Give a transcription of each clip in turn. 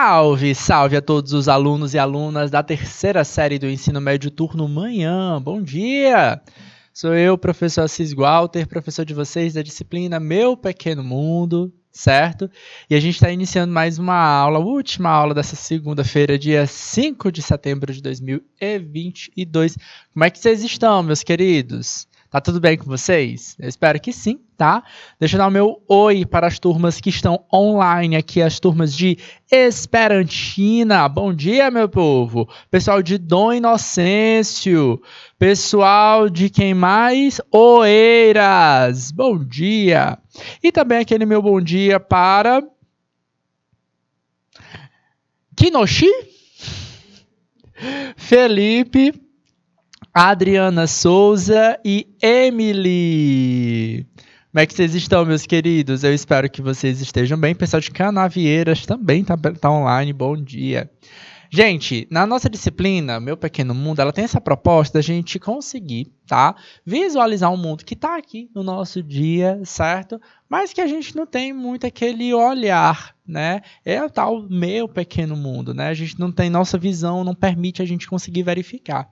Salve, salve a todos os alunos e alunas da terceira série do Ensino Médio Turno Manhã. Bom dia! Sou eu, professor Assis Walter, professor de vocês da disciplina Meu Pequeno Mundo, certo? E a gente está iniciando mais uma aula, a última aula dessa segunda-feira, dia 5 de setembro de 2022. Como é que vocês estão, meus queridos? Tá tudo bem com vocês? Eu espero que sim, tá? Deixa eu dar o meu oi para as turmas que estão online aqui, as turmas de Esperantina. Bom dia, meu povo! Pessoal de Dom Inocêncio. Pessoal de quem mais? Oeiras. Bom dia! E também aquele meu bom dia para Kinoshi, Felipe, Adriana Souza e Emily. Como é que vocês estão, meus queridos? Eu espero que vocês estejam bem. Pessoal de Canavieiras também tá online. Bom dia. Gente, na nossa disciplina, Meu Pequeno Mundo, ela tem essa proposta da gente conseguir, tá? Visualizar um mundo que está aqui no nosso dia, certo? Mas que a gente não tem muito aquele olhar, né? É o tal meu pequeno mundo, né? A gente não tem, nossa visão não permite a gente conseguir verificar.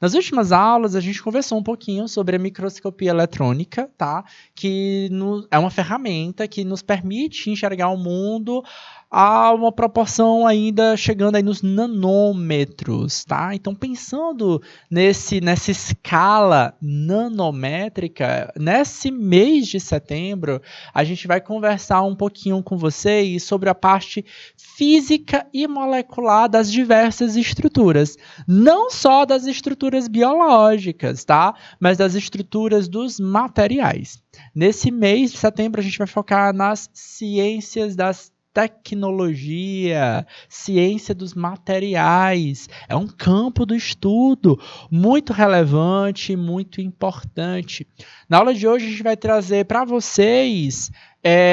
Nas últimas aulas, a gente conversou um pouquinho sobre a microscopia eletrônica, tá? Que é uma ferramenta que nos permite enxergar o mundo a uma proporção ainda chegando aí nos nanômetros, tá? Então, pensando nessa escala nanométrica, nesse mês de setembro, a gente vai conversar um pouquinho com vocês sobre a parte física e molecular das diversas estruturas. Não só das estruturas biológicas, tá? Mas das estruturas dos materiais. Nesse mês de setembro, a gente vai focar nas ciências das tecnologia, ciência dos materiais. É um campo do estudo muito relevante, muito importante. Na aula de hoje, a gente vai trazer para vocês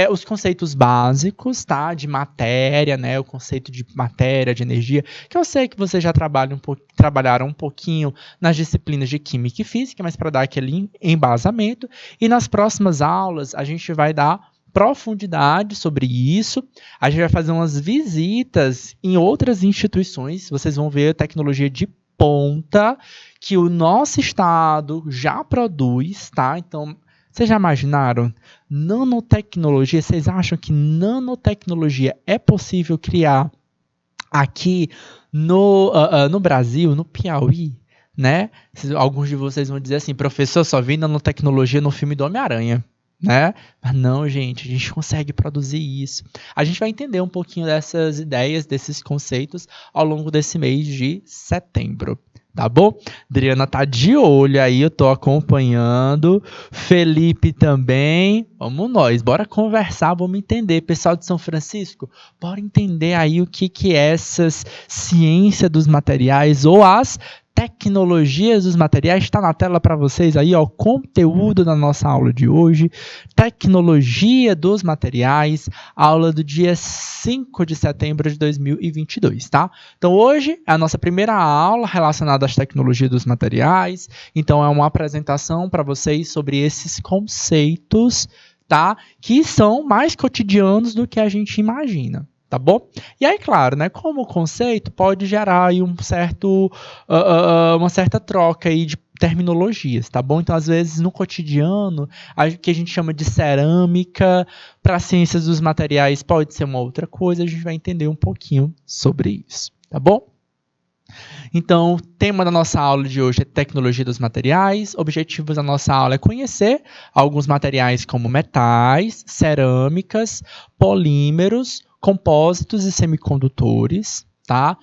os conceitos básicos, tá? De matéria, né? O conceito de matéria, de energia, que eu sei que vocês já trabalharam um pouquinho nas disciplinas de Química e Física, mas para dar aquele embasamento. E nas próximas aulas, a gente vai dar profundidade sobre isso. A gente vai fazer umas visitas em outras instituições. Vocês vão ver tecnologia de ponta que o nosso estado já produz, tá? Então, vocês já imaginaram? Nanotecnologia, vocês acham que nanotecnologia é possível criar aqui no Brasil, no Piauí, né? Alguns de vocês vão dizer assim, professor, só vi nanotecnologia no filme do Homem-Aranha, né? Mas não, gente, a gente consegue produzir isso. A gente vai entender um pouquinho dessas ideias, desses conceitos ao longo desse mês de setembro. Tá bom? Adriana tá de olho aí, eu tô acompanhando. Felipe também. Vamos nós, bora conversar, vamos entender. Pessoal de São Francisco, bora entender aí o que é essas ciências dos materiais ou as tecnologias dos materiais. Está na tela para vocês aí, ó, o conteúdo da nossa aula de hoje. Tecnologia dos materiais, aula do dia 5 de setembro de 2022, tá? Então, hoje é a nossa primeira aula relacionada às tecnologias dos materiais. Então, é uma apresentação para vocês sobre esses conceitos, tá? Que são mais cotidianos do que a gente imagina. Tá bom? E aí, claro, né, como conceito pode gerar aí uma certa troca aí de terminologias, tá bom? Então, às vezes, no cotidiano, o que a gente chama de cerâmica, para ciências dos materiais pode ser uma outra coisa, a gente vai entender um pouquinho sobre isso, tá bom? Então, o tema da nossa aula de hoje é tecnologia dos materiais. Objetivos da nossa aula é conhecer alguns materiais como metais, cerâmicas, polímeros, compósitos e semicondutores, tá?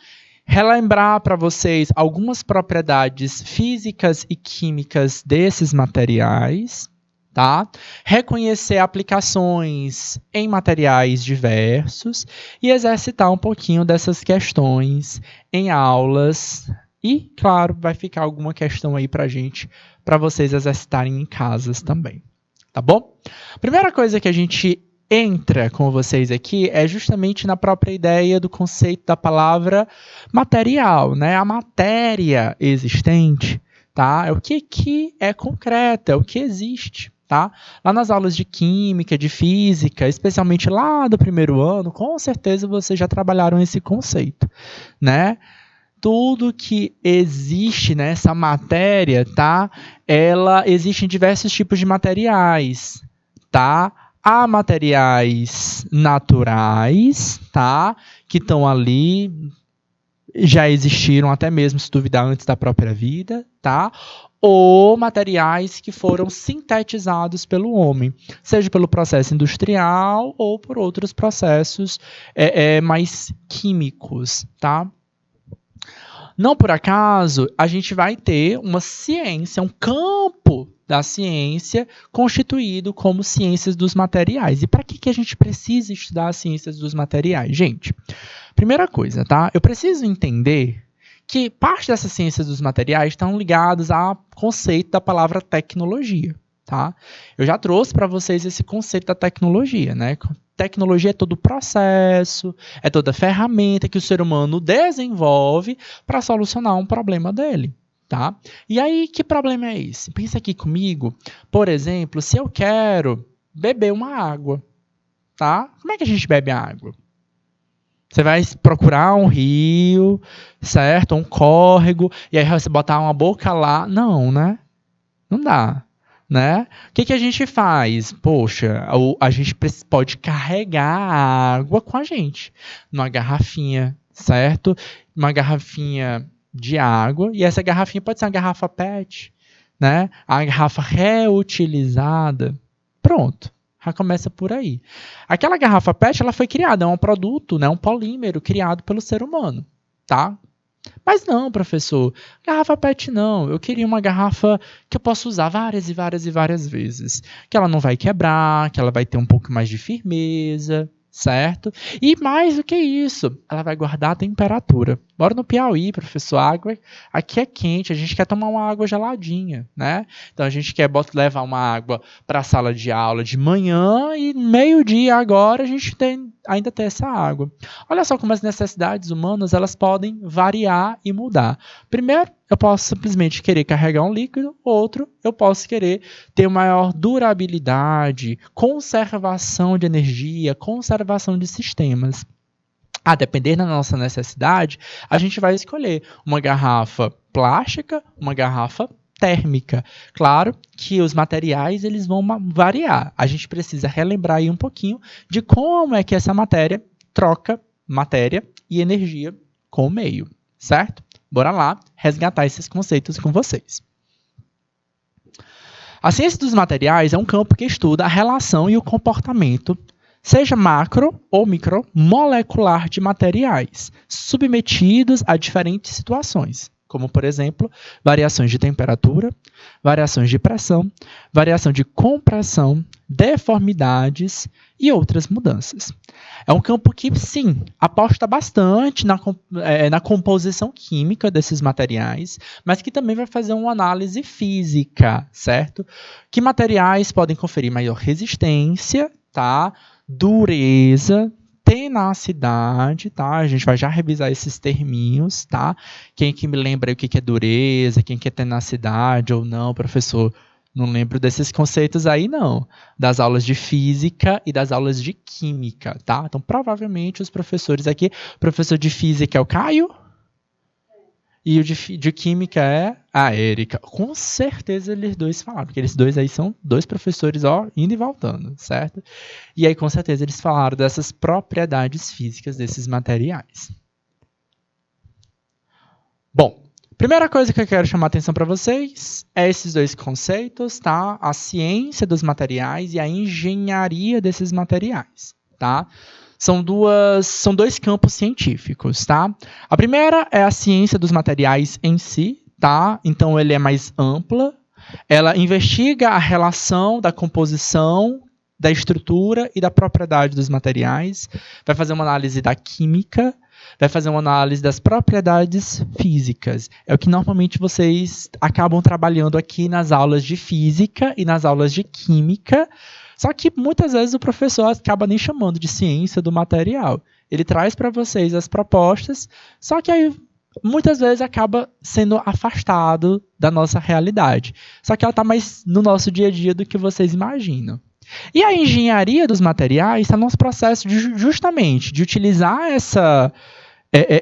Relembrar para vocês algumas propriedades físicas e químicas desses materiais, tá? Reconhecer aplicações em materiais diversos e exercitar um pouquinho dessas questões em aulas. E, claro, vai ficar alguma questão aí para vocês exercitarem em casas também, tá bom? Primeira coisa que a gente entra com vocês aqui é justamente na própria ideia do conceito da palavra material, né? A matéria existente, tá? É o que é concreto, é o que existe, tá? tá? Lá nas aulas de química, de física, especialmente lá do primeiro ano, com certeza vocês já trabalharam esse conceito, né? Tudo que existe nessa matéria, tá? Ela existe em diversos tipos de materiais, tá? Há materiais naturais, tá? Que estão ali, já existiram até mesmo, se duvidar, antes da própria vida, tá? Ou materiais que foram sintetizados pelo homem, seja pelo processo industrial ou por outros processos mais químicos, tá? Não por acaso, a gente vai ter uma ciência, um campo da ciência constituído como ciências dos materiais. E para que a gente precisa estudar as ciências dos materiais? Gente, primeira coisa, tá? Eu preciso entender que parte dessas ciências dos materiais estão ligadas ao conceito da palavra tecnologia, tá? Eu já trouxe para vocês esse conceito da tecnologia, né? Tecnologia é todo o processo, é toda a ferramenta que o ser humano desenvolve para solucionar um problema dele, tá? E aí, que problema é esse? Pensa aqui comigo, por exemplo, se eu quero beber uma água, tá? Como é que a gente bebe a água? Você vai procurar um rio, certo? Um córrego, e aí você botar uma boca lá. Não, né? Não dá. Né? O que a gente faz? Poxa, a gente pode carregar a água com a gente, numa garrafinha, certo? Uma garrafinha de água, e essa garrafinha pode ser uma garrafa PET, né? A garrafa reutilizada. Pronto, já começa por aí. Aquela garrafa PET, ela foi criada, é um produto, né? Um polímero criado pelo ser humano, tá? Mas não, professor, garrafa PET não. Eu queria uma garrafa que eu possa usar várias e várias e várias vezes. Que ela não vai quebrar, que ela vai ter um pouco mais de firmeza, certo? E mais do que isso, ela vai guardar a temperatura. Bora no Piauí, professor, a água aqui é quente, a gente quer tomar uma água geladinha, né? Então a gente quer levar uma água para a sala de aula de manhã e meio-dia agora a gente ainda tem essa água. Olha só como as necessidades humanas elas podem variar e mudar. Primeiro, eu posso simplesmente querer carregar um líquido, outro, eu posso querer ter maior durabilidade, conservação de energia, conservação de sistemas. A depender da nossa necessidade, a gente vai escolher uma garrafa plástica, uma garrafa térmica. Claro que os materiais eles vão variar. A gente precisa relembrar aí um pouquinho de como é que essa matéria troca matéria e energia com o meio, certo? Bora lá resgatar esses conceitos com vocês. A ciência dos materiais é um campo que estuda a relação e o comportamento, seja macro ou micromolecular de materiais, submetidos a diferentes situações, como, por exemplo, variações de temperatura, variações de pressão, variação de compressão, deformidades e outras mudanças. É um campo que, sim, aposta bastante na composição química desses materiais, mas que também vai fazer uma análise física, certo? Que materiais podem conferir maior resistência, tá? Dureza, tenacidade, tá? A gente vai já revisar esses terminhos, tá? Quem que me lembra o que é dureza, quem que é tenacidade ou não, professor? Não lembro desses conceitos aí, não. Das aulas de física e das aulas de química, tá? Então, provavelmente, os professores aqui... O professor de física é o Caio? E o de química é a Érica. Com certeza eles dois falaram, porque eles dois aí são dois professores, ó, indo e voltando, certo? E aí, com certeza, eles falaram dessas propriedades físicas desses materiais. Bom, primeira coisa que eu quero chamar a atenção para vocês é esses dois conceitos, tá? A ciência dos materiais e a engenharia desses materiais, tá? São dois campos científicos, tá? A primeira é a ciência dos materiais em si, tá? Então, ele é mais ampla. Ela investiga a relação da composição, da estrutura e da propriedade dos materiais. Vai fazer uma análise da química. Vai fazer uma análise das propriedades físicas. É o que normalmente vocês acabam trabalhando aqui nas aulas de física e nas aulas de química. Só que muitas vezes o professor acaba nem chamando de ciência do material. Ele traz para vocês as propostas, só que aí muitas vezes acaba sendo afastado da nossa realidade. Só que ela está mais no nosso dia a dia do que vocês imaginam. E a engenharia dos materiais está no nosso processo justamente de utilizar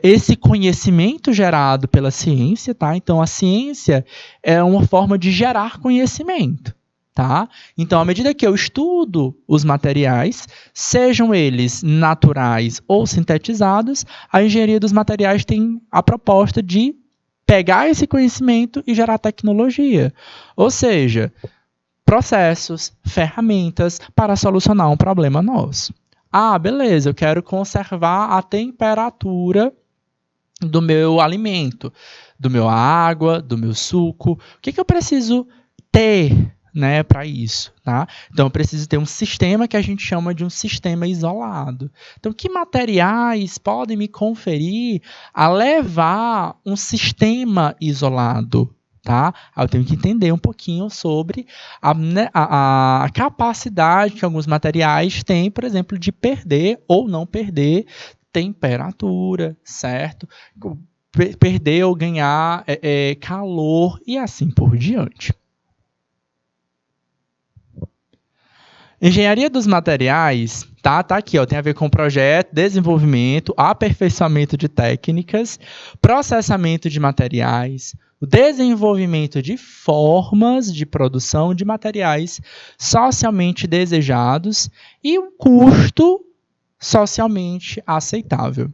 esse conhecimento gerado pela ciência, tá? Então, a ciência é uma forma de gerar conhecimento, tá? Então, à medida que eu estudo os materiais, sejam eles naturais ou sintetizados, a engenharia dos materiais tem a proposta de pegar esse conhecimento e gerar tecnologia. Ou seja, processos, ferramentas para solucionar um problema nosso. Ah, beleza, eu quero conservar a temperatura do meu alimento, do meu água, do meu suco. O que eu preciso ter, né, para isso, tá? Então eu preciso ter um sistema que a gente chama de um sistema isolado. Então, que materiais podem me conferir a levar um sistema isolado? Tá? Eu tenho que entender um pouquinho sobre a capacidade que alguns materiais têm, por exemplo, de perder ou não perder temperatura, certo? Perder ou ganhar calor e assim por diante. Engenharia dos materiais, tá aqui, ó, tem a ver com projeto, desenvolvimento, aperfeiçoamento de técnicas, processamento de materiais, o desenvolvimento de formas de produção de materiais socialmente desejados e um custo socialmente aceitável.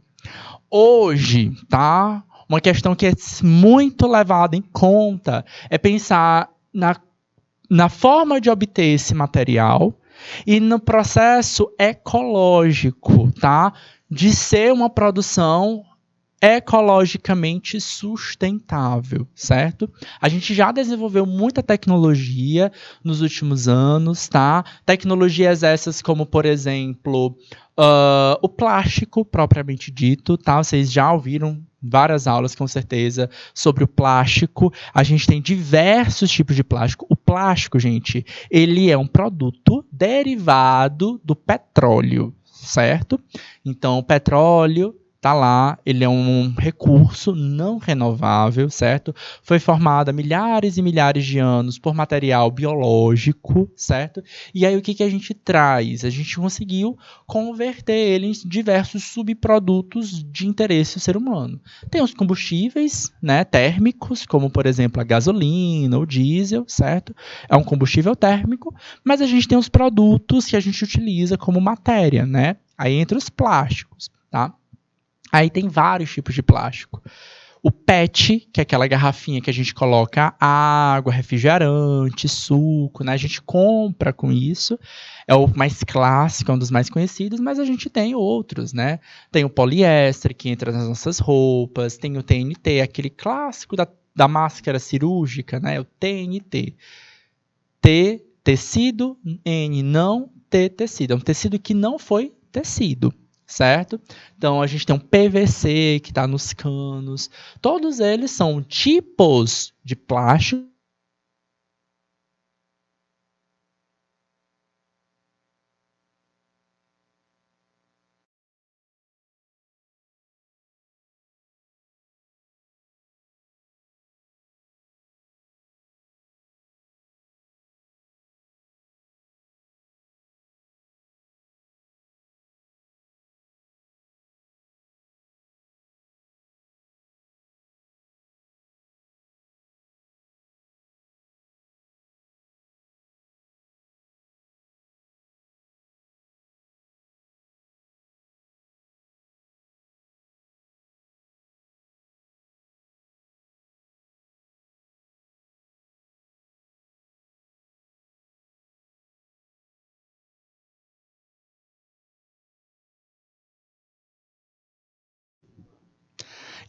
Hoje, tá? Uma questão que é muito levada em conta é pensar na forma de obter esse material e no processo ecológico, tá? De ser uma produção ecologicamente sustentável, certo? A gente já desenvolveu muita tecnologia nos últimos anos, tá? Tecnologias essas como, por exemplo, o plástico propriamente dito, tá? Vocês já ouviram várias aulas, com certeza, sobre o plástico. A gente tem diversos tipos de plástico. O plástico, gente, ele é um produto derivado do petróleo, certo? Então, o petróleo tá lá, ele é um recurso não renovável, certo? Foi formado há milhares e milhares de anos por material biológico, certo? E aí o que a gente traz? A gente conseguiu converter ele em diversos subprodutos de interesse do ser humano. Tem os combustíveis, né, térmicos, como por exemplo a gasolina, o diesel, certo? É um combustível térmico, mas a gente tem os produtos que a gente utiliza como matéria, né? Aí entra os plásticos, tá? Aí tem vários tipos de plástico. O PET, que é aquela garrafinha que a gente coloca água, refrigerante, suco, né? A gente compra com isso. É o mais clássico, é um dos mais conhecidos, mas a gente tem outros, né? Tem o poliéster, que entra nas nossas roupas. Tem o TNT, aquele clássico da máscara cirúrgica, né? O TNT. T, tecido, N, não, T, tecido. É um tecido que não foi tecido. Certo? Então, a gente tem um PVC que está nos canos. Todos eles são tipos de plástico.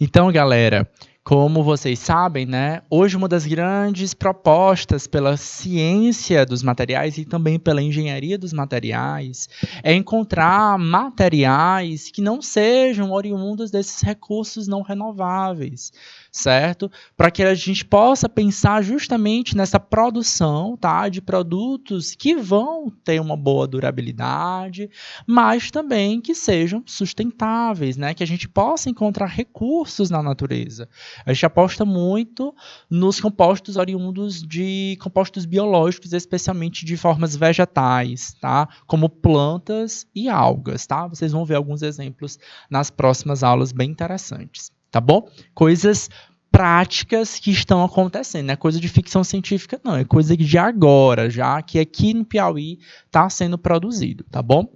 Então, galera, como vocês sabem, né, hoje uma das grandes propostas pela ciência dos materiais e também pela engenharia dos materiais é encontrar materiais que não sejam oriundos desses recursos não renováveis, certo? Para que a gente possa pensar justamente nessa produção, tá, de produtos que vão ter uma boa durabilidade, mas também que sejam sustentáveis, né? Que a gente possa encontrar recursos na natureza. A gente aposta muito nos compostos oriundos de compostos biológicos, especialmente de formas vegetais, tá? Como plantas e algas, tá? Vocês vão ver alguns exemplos nas próximas aulas bem interessantes, tá bom? Coisas práticas que estão acontecendo, não é coisa de ficção científica, não, é coisa de agora, já que aqui no Piauí está sendo produzido, tá bom?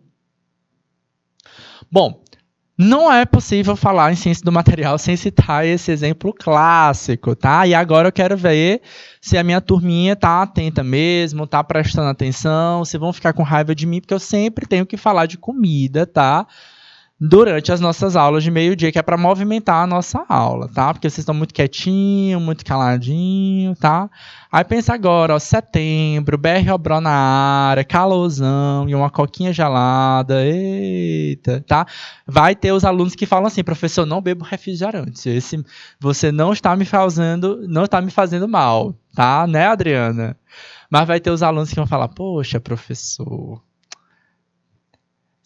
Bom, não é possível falar em ciência do material sem citar esse exemplo clássico, tá? E agora eu quero ver se a minha turminha tá atenta mesmo, tá prestando atenção, se vão ficar com raiva de mim, porque eu sempre tenho que falar de comida, tá? Durante as nossas aulas de meio-dia, que é para movimentar a nossa aula, tá? Porque vocês estão muito quietinho, muito caladinho, tá? Aí pensa agora, ó, setembro, BR Obró na área, calorzão e uma coquinha gelada, eita, tá? Vai ter os alunos que falam assim, professor, não bebo refrigerante, você não está me fazendo mal, tá? Né, Adriana? Mas vai ter os alunos que vão falar, poxa, professor,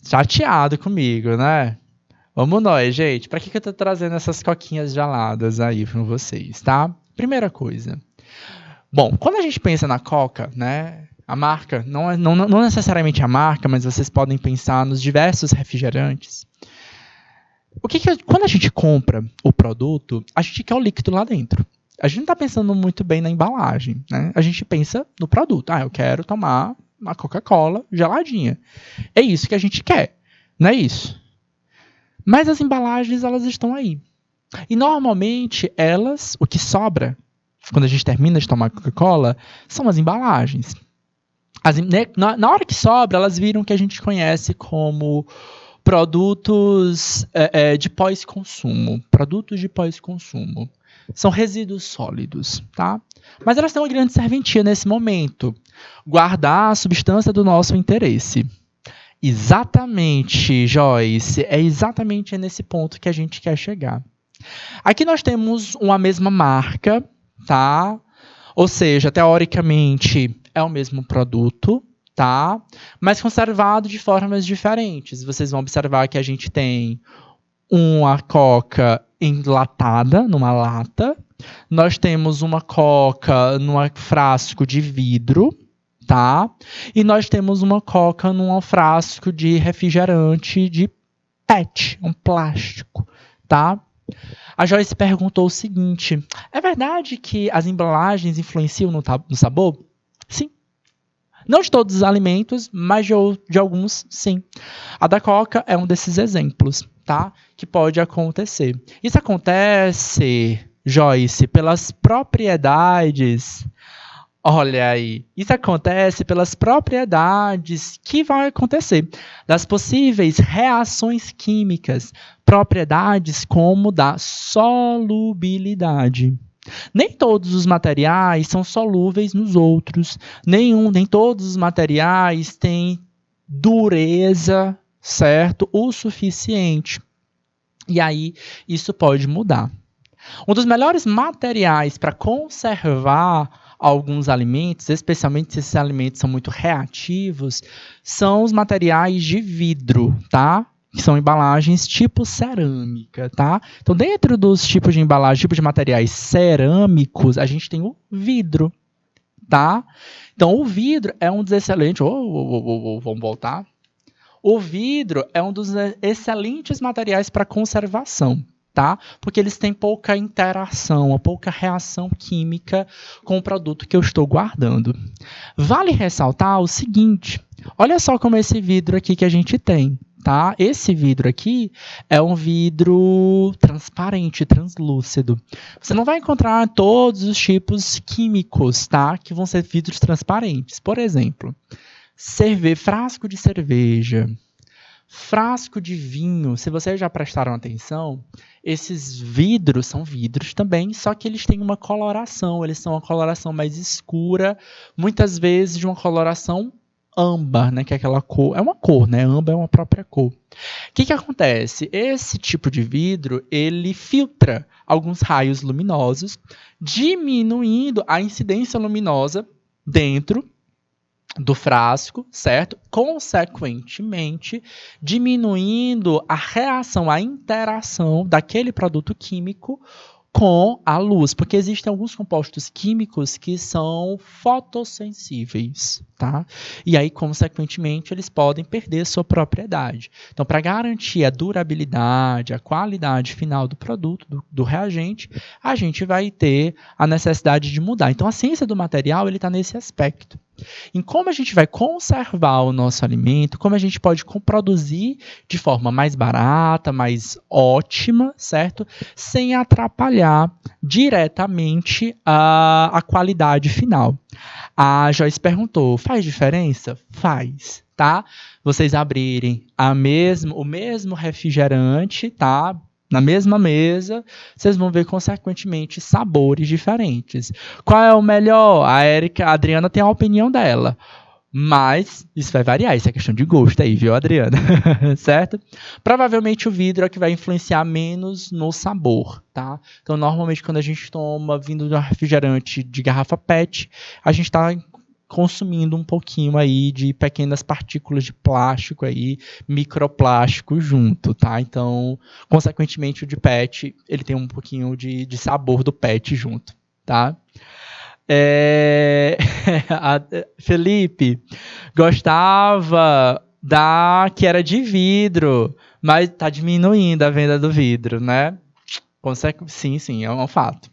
chateado comigo, né? Vamos nós, gente. Para que eu tô trazendo essas coquinhas geladas aí para vocês, tá? Primeira coisa. Bom, quando a gente pensa na Coca, né? A marca, não necessariamente a marca, mas vocês podem pensar nos diversos refrigerantes. Quando a gente compra o produto, a gente quer o líquido lá dentro. A gente não está pensando muito bem na embalagem, né? A gente pensa no produto. Ah, eu quero tomar uma Coca-Cola geladinha. É isso que a gente quer, não é isso? Mas as embalagens, elas estão aí. E normalmente o que sobra, quando a gente termina de tomar Coca-Cola, são as embalagens. Na hora que sobra, elas viram o que a gente conhece como produtos de pós-consumo. Produtos de pós-consumo. São resíduos sólidos, tá? Mas elas têm uma grande serventia nesse momento. Guardar a substância do nosso interesse. Exatamente, Joyce. É exatamente nesse ponto que a gente quer chegar. Aqui nós temos uma mesma marca, tá? Ou seja, teoricamente é o mesmo produto, tá? Mas conservado de formas diferentes. Vocês vão observar que a gente tem uma Coca enlatada, numa lata. Nós temos uma Coca num frasco de vidro, tá? E nós temos uma Coca num frasco de refrigerante de PET, um plástico, tá? A Joyce perguntou o seguinte: é verdade que as embalagens influenciam no sabor? Sim. Não de todos os alimentos, mas de alguns, sim. A da Coca é um desses exemplos, tá? Que pode acontecer. Isso acontece, Joyce, pelas propriedades. Olha aí, isso acontece pelas propriedades que vão acontecer, das possíveis reações químicas, propriedades como da solubilidade. Nem todos os materiais são solúveis nos outros, nem todos os materiais têm dureza, certo, o suficiente. E aí isso pode mudar. Um dos melhores materiais para conservar alguns alimentos, especialmente se esses alimentos são muito reativos, são os materiais de vidro, tá? Que são embalagens tipo cerâmica, tá? Então, dentro dos tipos de embalagem, tipos de materiais cerâmicos, a gente tem o vidro, tá? Então, o vidro é um dos excelentes... vamos voltar. O vidro é um dos excelentes materiais para conservação, tá? Porque eles têm pouca interação, pouca reação química com o produto que eu estou guardando. Vale ressaltar o seguinte, olha só como esse vidro aqui que a gente tem, tá? Esse vidro aqui é um vidro transparente, translúcido. Você não vai encontrar todos os tipos químicos, tá? Que vão ser vidros transparentes. Por exemplo, frasco de cerveja, frasco de vinho. Se vocês já prestaram atenção, esses vidros são vidros também, só que eles têm uma coloração. Eles são uma coloração mais escura, muitas vezes de uma coloração âmbar, né? Que é aquela cor, é uma cor, né? Âmbar é uma própria cor. O que acontece? Esse tipo de vidro, ele filtra alguns raios luminosos, diminuindo a incidência luminosa dentro do frasco, certo? Consequentemente, diminuindo a reação, a interação daquele produto químico com a luz, porque existem alguns compostos químicos que são fotossensíveis, tá? E aí, consequentemente, eles podem perder sua propriedade. Então, para garantir a durabilidade, a qualidade final do produto, do reagente, a gente vai ter a necessidade de mudar. Então, a ciência do material, ele está nesse aspecto. Em como a gente vai conservar o nosso alimento, como a gente pode produzir de forma mais barata, mais ótima, certo? Sem atrapalhar diretamente a qualidade final. A Joyce perguntou, faz diferença? Faz, tá? Vocês abrirem o mesmo refrigerante, tá? Na mesma mesa, vocês vão ver, consequentemente, sabores diferentes. Qual é o melhor? A Adriana tem a opinião dela. Mas isso vai variar, isso é questão de gosto aí, viu, Adriana? Certo? Provavelmente o vidro é que vai influenciar menos no sabor, tá? Então, normalmente, quando a gente toma vindo de um refrigerante de garrafa PET, a gente está consumindo um pouquinho aí de pequenas partículas de plástico aí, microplástico junto, tá? Então, consequentemente, o de PET, ele tem um pouquinho de sabor do PET junto, tá? Felipe gostava da que era de vidro, mas tá diminuindo a venda do vidro, né? Sim, é um fato.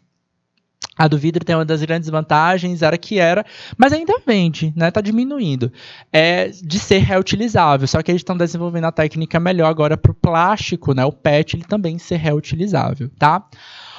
A do vidro tem uma das grandes vantagens, mas ainda vende, né? Tá diminuindo. É de ser reutilizável, só que eles estão desenvolvendo a técnica melhor agora para o plástico, né? O PET ele também ser reutilizável, tá?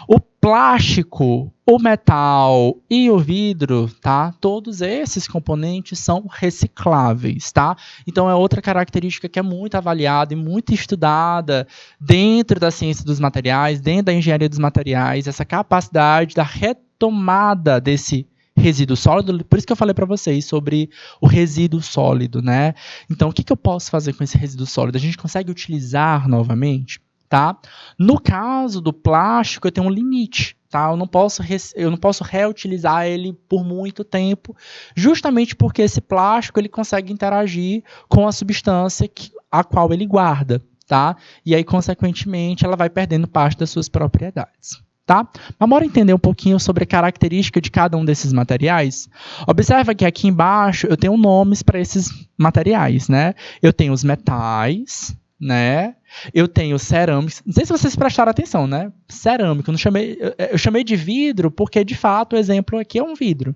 O plástico, o metal e o vidro, tá? Todos esses componentes são recicláveis, tá? Então é outra característica que é muito avaliada e muito estudada dentro da ciência dos materiais, dentro da engenharia dos materiais, essa capacidade da retomada desse resíduo sólido, por isso que eu falei para vocês sobre o resíduo sólido, né? Então, o que eu posso fazer com esse resíduo sólido? A gente consegue utilizar novamente? Tá? No caso do plástico, eu tenho um limite, tá? Eu não posso reutilizar ele por muito tempo, justamente porque esse plástico ele consegue interagir com a substância a qual ele guarda, tá? E aí, consequentemente, ela vai perdendo parte das suas propriedades. Tá? Mas bora entender um pouquinho sobre a característica de cada um desses materiais. Observa que aqui embaixo eu tenho nomes para esses materiais, né? Eu tenho os metais, né? Eu tenho cerâmicos. Não sei se vocês prestaram atenção, né? Cerâmico. Eu chamei de vidro porque, de fato, o exemplo aqui é um vidro.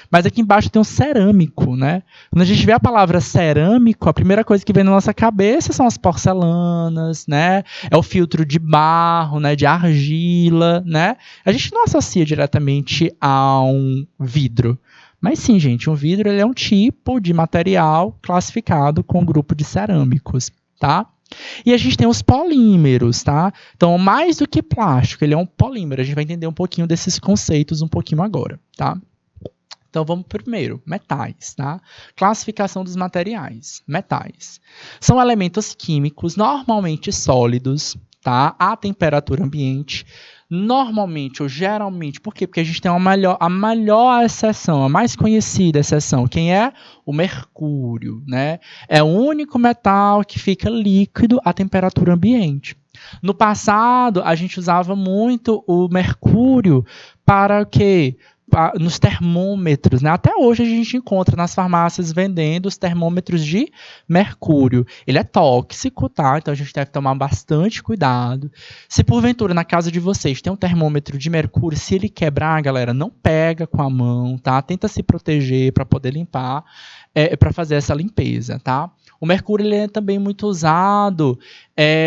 Mas aqui embaixo tem um cerâmico, né? Quando a gente vê a palavra cerâmico, a primeira coisa que vem na nossa cabeça são as porcelanas, né? É o filtro de barro, né? De argila, né? A gente não associa diretamente a um vidro. Mas sim, gente, um vidro ele é um tipo de material classificado com um grupo de cerâmicos, tá? E a gente tem os polímeros, tá? Então, mais do que plástico, ele é um polímero. A gente vai entender um pouquinho desses conceitos um pouquinho agora, tá? Então, vamos primeiro, metais, tá? Classificação dos materiais. Metais. São elementos químicos normalmente sólidos, tá? A temperatura ambiente. Normalmente ou geralmente, por quê? Porque a gente tem a melhor exceção, a mais conhecida exceção. Quem é? O mercúrio, né? É o único metal que fica líquido à temperatura ambiente. No passado, a gente usava muito o mercúrio para o quê? Nos termômetros, né? Até hoje a gente encontra nas farmácias vendendo os termômetros de mercúrio. Ele é tóxico, tá? Então a gente deve tomar bastante cuidado. Se porventura na casa de vocês tem um termômetro de mercúrio, se ele quebrar, galera, não pega com a mão, tá? Tenta se proteger para poder limpar, para fazer essa limpeza, tá? O mercúrio ele é também muito usado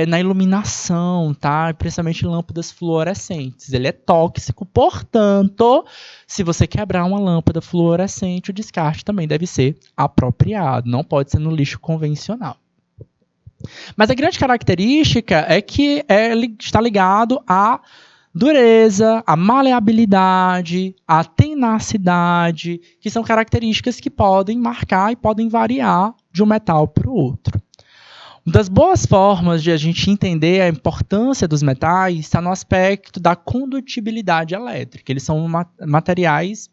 na iluminação, tá? Principalmente em lâmpadas fluorescentes. Ele é tóxico, portanto, se você quebrar uma lâmpada fluorescente, o descarte também deve ser apropriado. Não pode ser no lixo convencional. Mas a grande característica é que ele está ligado a dureza, a maleabilidade, a tenacidade, que são características que podem marcar e podem variar de um metal para o outro. Uma das boas formas de a gente entender a importância dos metais está no aspecto da condutibilidade elétrica. Eles são materiais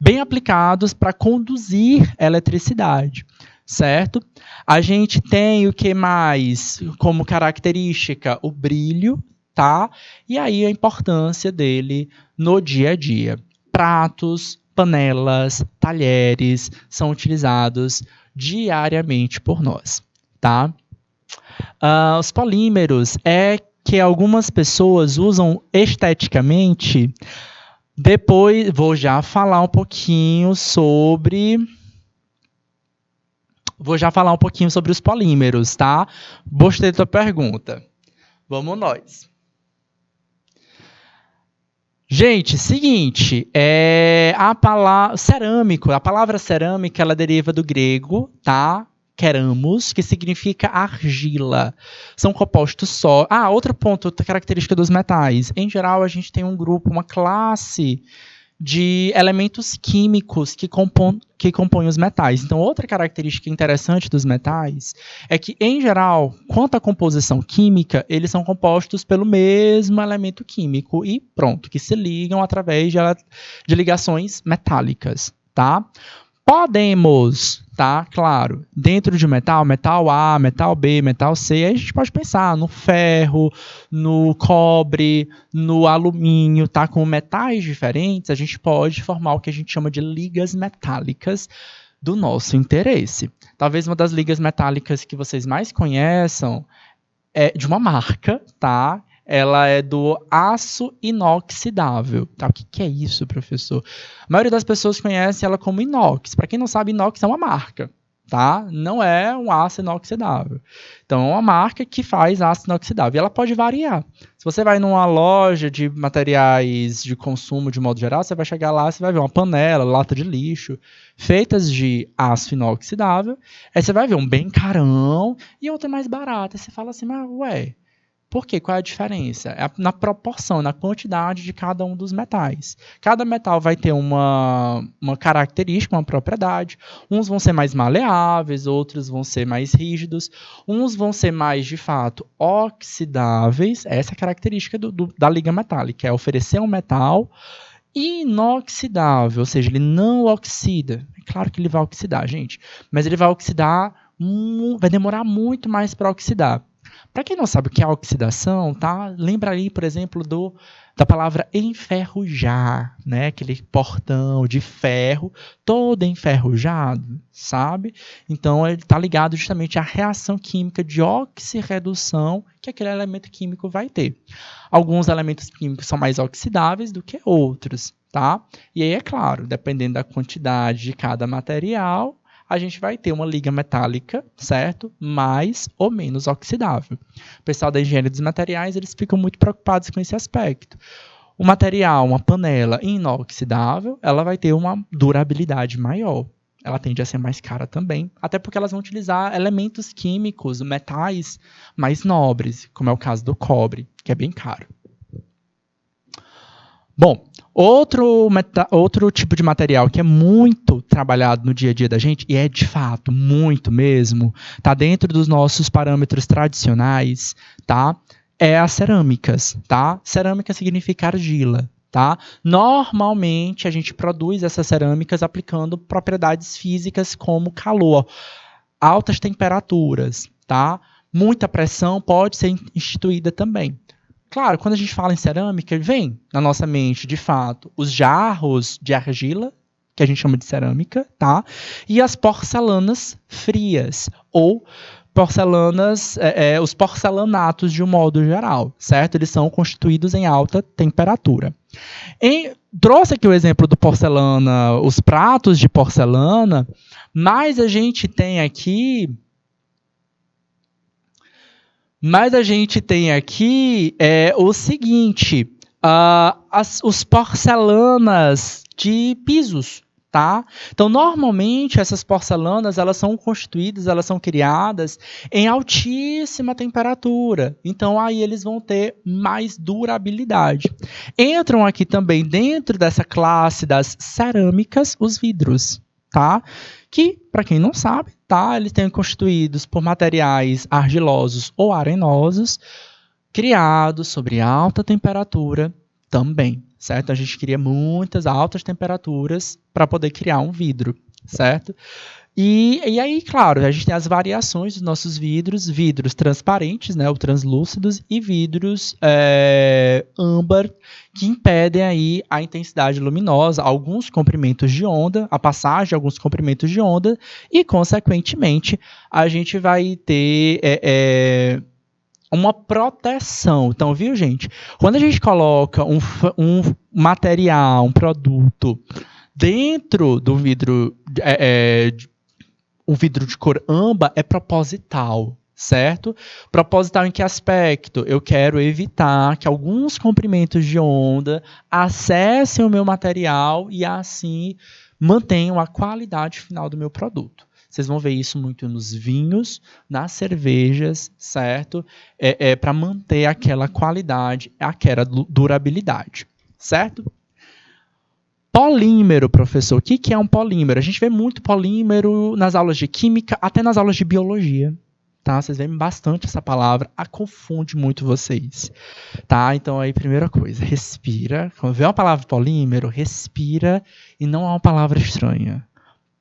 bem aplicados para conduzir eletricidade, certo? A gente tem o que mais como característica? O brilho, tá? E aí a importância dele no dia a dia. Pratos, panelas, talheres são utilizados diariamente por nós, tá? Os polímeros é que algumas pessoas usam esteticamente. Depois vou já falar um pouquinho sobre os polímeros, tá? Gostei da tua pergunta. Vamos nós. Gente, seguinte, a palavra cerâmica, ela deriva do grego, tá? Keramos, que significa argila. São compostos só. Outro ponto, outra característica dos metais. Em geral, a gente tem um grupo, uma classe de elementos químicos que compõem os metais. Então, outra característica interessante dos metais é que, em geral, quanto à composição química, eles são compostos pelo mesmo elemento químico e pronto, que se ligam através de ligações metálicas, tá? Podemos, tá? Claro, dentro de metal A, metal B, metal C, aí a gente pode pensar no ferro, no cobre, no alumínio, tá? Com metais diferentes, a gente pode formar o que a gente chama de ligas metálicas do nosso interesse. Talvez uma das ligas metálicas que vocês mais conheçam é de uma marca, tá? Ela é do aço inoxidável. Tá? O que é isso, professor? A maioria das pessoas conhece ela como inox. Para quem não sabe, inox é uma marca. Tá? Não é um aço inoxidável. Então, é uma marca que faz aço inoxidável. E ela pode variar. Se você vai numa loja de materiais de consumo, de modo geral, você vai chegar lá, você vai ver uma panela, lata de lixo, feitas de aço inoxidável. Aí você vai ver um bem carão e outra mais barata. Aí você fala assim, mas ué, por quê? Qual é a diferença? É na proporção, na quantidade de cada um dos metais. Cada metal vai ter uma característica, uma propriedade. Uns vão ser mais maleáveis, outros vão ser mais rígidos. Uns vão ser mais, de fato, oxidáveis. Essa é a característica da liga metálica, é oferecer um metal inoxidável, ou seja, ele não oxida. É claro que ele vai oxidar, gente, mas ele vai oxidar, vai demorar muito mais para oxidar. Para quem não sabe o que é oxidação, tá? Lembra ali, por exemplo, da palavra enferrujar, né? Aquele portão de ferro, todo enferrujado, sabe? Então, ele está ligado justamente à reação química de oxirredução que aquele elemento químico vai ter. Alguns elementos químicos são mais oxidáveis do que outros, tá? E aí, é claro, dependendo da quantidade de cada material, a gente vai ter uma liga metálica, certo? Mais ou menos oxidável. O pessoal da engenharia dos materiais, eles ficam muito preocupados com esse aspecto. O material, uma panela inoxidável, ela vai ter uma durabilidade maior. Ela tende a ser mais cara também, até porque elas vão utilizar elementos químicos, metais mais nobres, como é o caso do cobre, que é bem caro. Bom, outro tipo de material que é muito trabalhado no dia a dia da gente, e é de fato muito mesmo, está dentro dos nossos parâmetros tradicionais, tá? É as cerâmicas, tá? Cerâmica significa argila, tá? Normalmente a gente produz essas cerâmicas aplicando propriedades físicas como calor, altas temperaturas, tá? Muita pressão pode ser instituída também. Claro, quando a gente fala em cerâmica, vem na nossa mente, de fato, os jarros de argila, que a gente chama de cerâmica, tá? E as porcelanas frias, ou porcelanas, os porcelanatos de um modo geral, certo? Eles são constituídos em alta temperatura. Trouxe aqui o exemplo do porcelana, os pratos de porcelana, mas a gente tem aqui o seguinte, os porcelanas de pisos, tá? Então, normalmente, essas porcelanas, elas são constituídas, elas são criadas em altíssima temperatura. Então, aí eles vão ter mais durabilidade. Entram aqui também, dentro dessa classe das cerâmicas, os vidros, tá? Que, para quem não sabe, tá? Eles têm constituídos por materiais argilosos ou arenosos, criados sobre alta temperatura também, certo? A gente cria muitas altas temperaturas para poder criar um vidro, certo? E aí, claro, a gente tem as variações dos nossos vidros, vidros transparentes, né, ou translúcidos, e vidros âmbar, que impedem aí a intensidade luminosa, alguns comprimentos de onda, a passagem de alguns comprimentos de onda, e, consequentemente, a gente vai ter uma proteção. Então, viu, gente? Quando a gente coloca um material, um produto dentro do vidro, um vidro de cor âmbar, é proposital, certo? Proposital em que aspecto? Eu quero evitar que alguns comprimentos de onda acessem o meu material e, assim, mantenham a qualidade final do meu produto. Vocês vão ver isso muito nos vinhos, nas cervejas, certo? Para manter aquela qualidade, aquela durabilidade, certo? Polímero, professor. O que é um polímero? A gente vê muito polímero nas aulas de química, até nas aulas de biologia. Tá? Vocês veem bastante essa palavra, confunde muito vocês. Tá? Então, aí, primeira coisa, respira. Quando vê uma palavra polímero, respira e não é uma palavra estranha.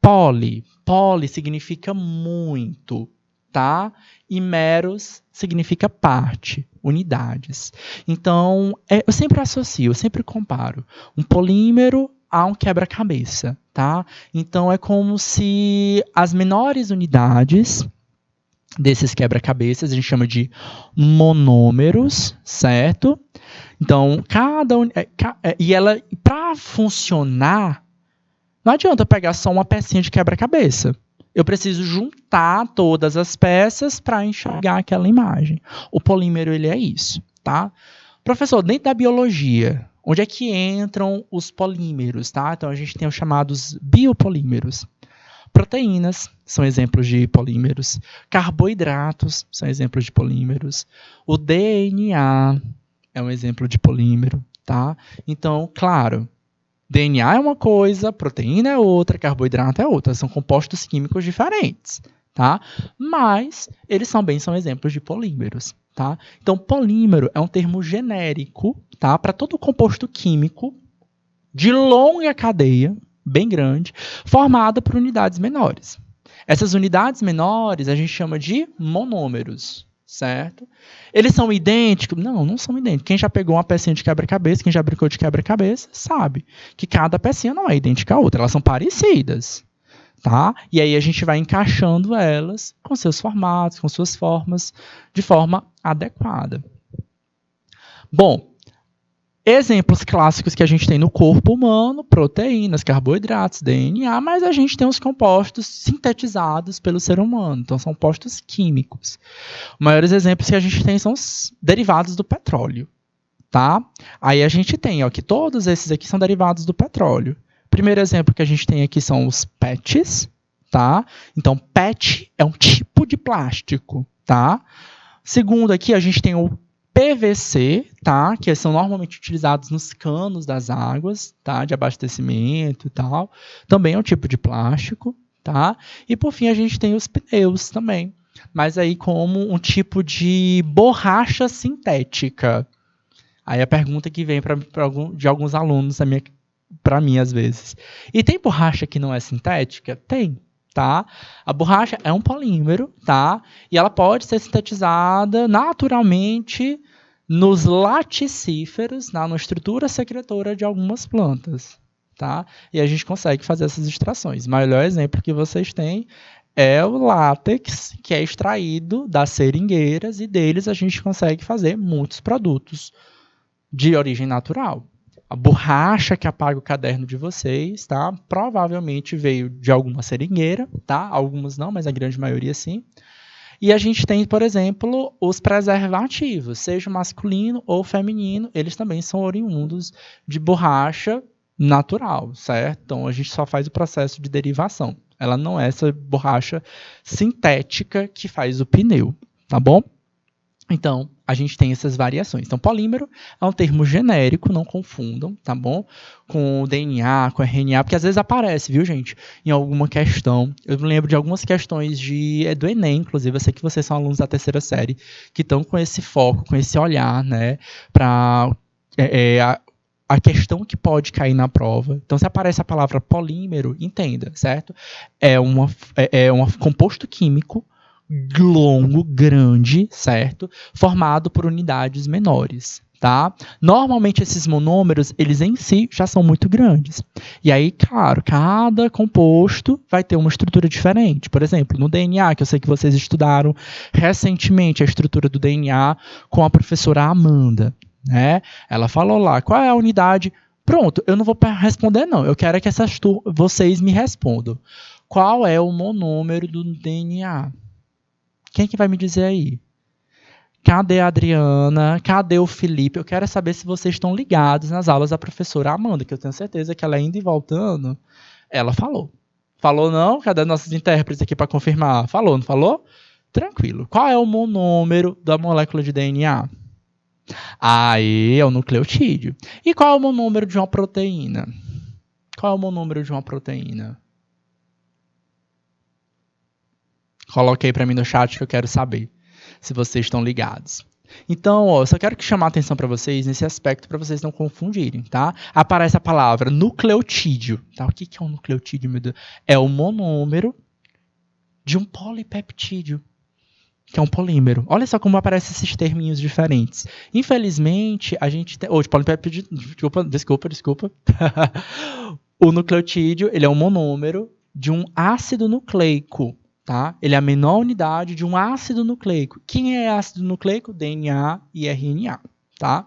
Poli significa muito, tá? E meros significa parte, unidades. Então, eu sempre associo, eu sempre comparo um polímero a um quebra-cabeça, tá? Então, é como se as menores unidades desses quebra-cabeças a gente chama de monômeros, certo? Então, e ela, para funcionar, não adianta pegar só uma pecinha de quebra-cabeça. Eu preciso juntar todas as peças para enxergar aquela imagem. O polímero, ele é isso, tá? Professor, dentro da biologia, onde é que entram os polímeros, tá? Então, a gente tem os chamados biopolímeros. Proteínas são exemplos de polímeros. Carboidratos são exemplos de polímeros. O DNA é um exemplo de polímero, tá? Então, claro, DNA é uma coisa, proteína é outra, carboidrato é outra. São compostos químicos diferentes, tá? Mas eles também são exemplos de polímeros, tá? Então, polímero é um termo genérico, tá? Para todo composto químico de longa cadeia, bem grande, formado por unidades menores. Essas unidades menores a gente chama de monômeros, certo? Eles são idênticos? Não, não são idênticos. Quem já pegou uma pecinha de quebra-cabeça, quem já brincou de quebra-cabeça, sabe que cada pecinha não é idêntica à outra, elas são parecidas, tá? E aí a gente vai encaixando elas com seus formatos, com suas formas, de forma adequada. Bom, exemplos clássicos que a gente tem no corpo humano, proteínas, carboidratos, DNA, mas a gente tem os compostos sintetizados pelo ser humano, então são compostos químicos. Os maiores exemplos que a gente tem são os derivados do petróleo, tá? Aí a gente tem, ó, que todos esses aqui são derivados do petróleo. Primeiro exemplo que a gente tem aqui são os PETs, tá? Então, PET é um tipo de plástico, tá? Segundo aqui, a gente tem o PVC, tá? Que são normalmente utilizados nos canos das águas, tá? De abastecimento e tal. Também é um tipo de plástico, tá? E por fim a gente tem os pneus também, mas aí como um tipo de borracha sintética. Aí a pergunta que vem de alguns alunos para mim às vezes. E tem borracha que não é sintética? Tem. Tá? A borracha é um polímero, tá? E ela pode ser sintetizada naturalmente nos laticíferos, na estrutura secretora de algumas plantas, tá? E a gente consegue fazer essas extrações. O melhor exemplo que vocês têm é o látex, que é extraído das seringueiras, e deles a gente consegue fazer muitos produtos de origem natural. A borracha que apaga o caderno de vocês, tá? Provavelmente veio de alguma seringueira, tá? Algumas não, mas a grande maioria sim. E a gente tem, por exemplo, os preservativos, seja masculino ou feminino, eles também são oriundos de borracha natural, certo? Então, a gente só faz o processo de derivação. Ela não é essa borracha sintética que faz o pneu, tá bom? Então, a gente tem essas variações. Então, polímero é um termo genérico, não confundam, tá bom? Com DNA, com RNA, porque às vezes aparece, viu, gente? Em alguma questão. Eu me lembro de algumas questões do Enem, inclusive, eu sei que vocês são alunos da terceira série, que estão com esse foco, com esse olhar, né? Para a questão que pode cair na prova. Então, se aparece a palavra polímero, entenda, certo? É um composto químico longo, grande, certo? Formado por unidades menores, tá? Normalmente esses monômeros, eles em si já são muito grandes. E aí, claro, cada composto vai ter uma estrutura diferente. Por exemplo, no DNA, que eu sei que vocês estudaram recentemente a estrutura do DNA com a professora Amanda, né? Ela falou lá, qual é a unidade? Pronto, eu não vou responder não, eu quero que vocês me respondam. Qual é o monômero do DNA? Quem que vai me dizer aí? Cadê a Adriana? Cadê o Felipe? Eu quero saber se vocês estão ligados nas aulas da professora Amanda, que eu tenho certeza que ela indo e voltando, ela falou. Falou não? Cadê nossos intérpretes aqui para confirmar? Falou, não falou? Tranquilo. Qual é o monômero da molécula de DNA? Aí é o nucleotídeo. E qual é o monômero de uma proteína? Qual é o monômero de uma proteína? Coloque aí para mim no chat que eu quero saber se vocês estão ligados. Então, ó, eu só quero chamar a atenção para vocês nesse aspecto para vocês não confundirem, tá? Aparece a palavra nucleotídeo, tá? O que é um nucleotídeo, meu Deus? É o monômero de um polipeptídeo, que é um polímero. Olha só como aparecem esses terminhos diferentes. Infelizmente, a gente tem... de polipeptídeo... Desculpa. O nucleotídeo, ele é um monômero de um ácido nucleico, tá? Ele é a menor unidade de um ácido nucleico. Quem é ácido nucleico? DNA e RNA, tá?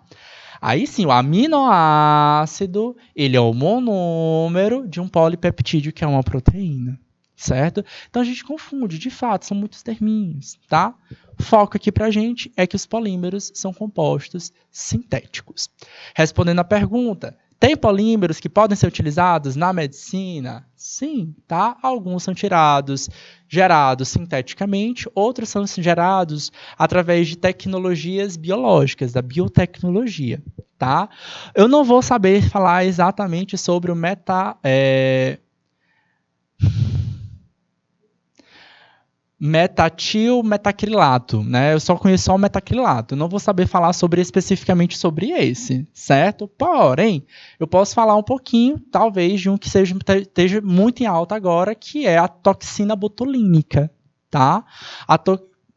Aí sim, o aminoácido, ele é o monômero de um polipeptídeo, que é uma proteína, certo? Então a gente confunde, de fato, são muitos terminhos, tá? O foco aqui pra gente é que os polímeros são compostos sintéticos. Respondendo à pergunta, tem polímeros que podem ser utilizados na medicina? Sim, tá? Alguns são gerados sinteticamente, outros são gerados através de tecnologias biológicas, da biotecnologia, tá? Eu não vou saber falar exatamente sobre o metacrilato, né? Eu só conheço só o metacrilato. Não vou saber falar especificamente sobre esse, certo? Porém, eu posso falar um pouquinho, talvez, de um que esteja muito em alta agora, que é a toxina botulínica, tá?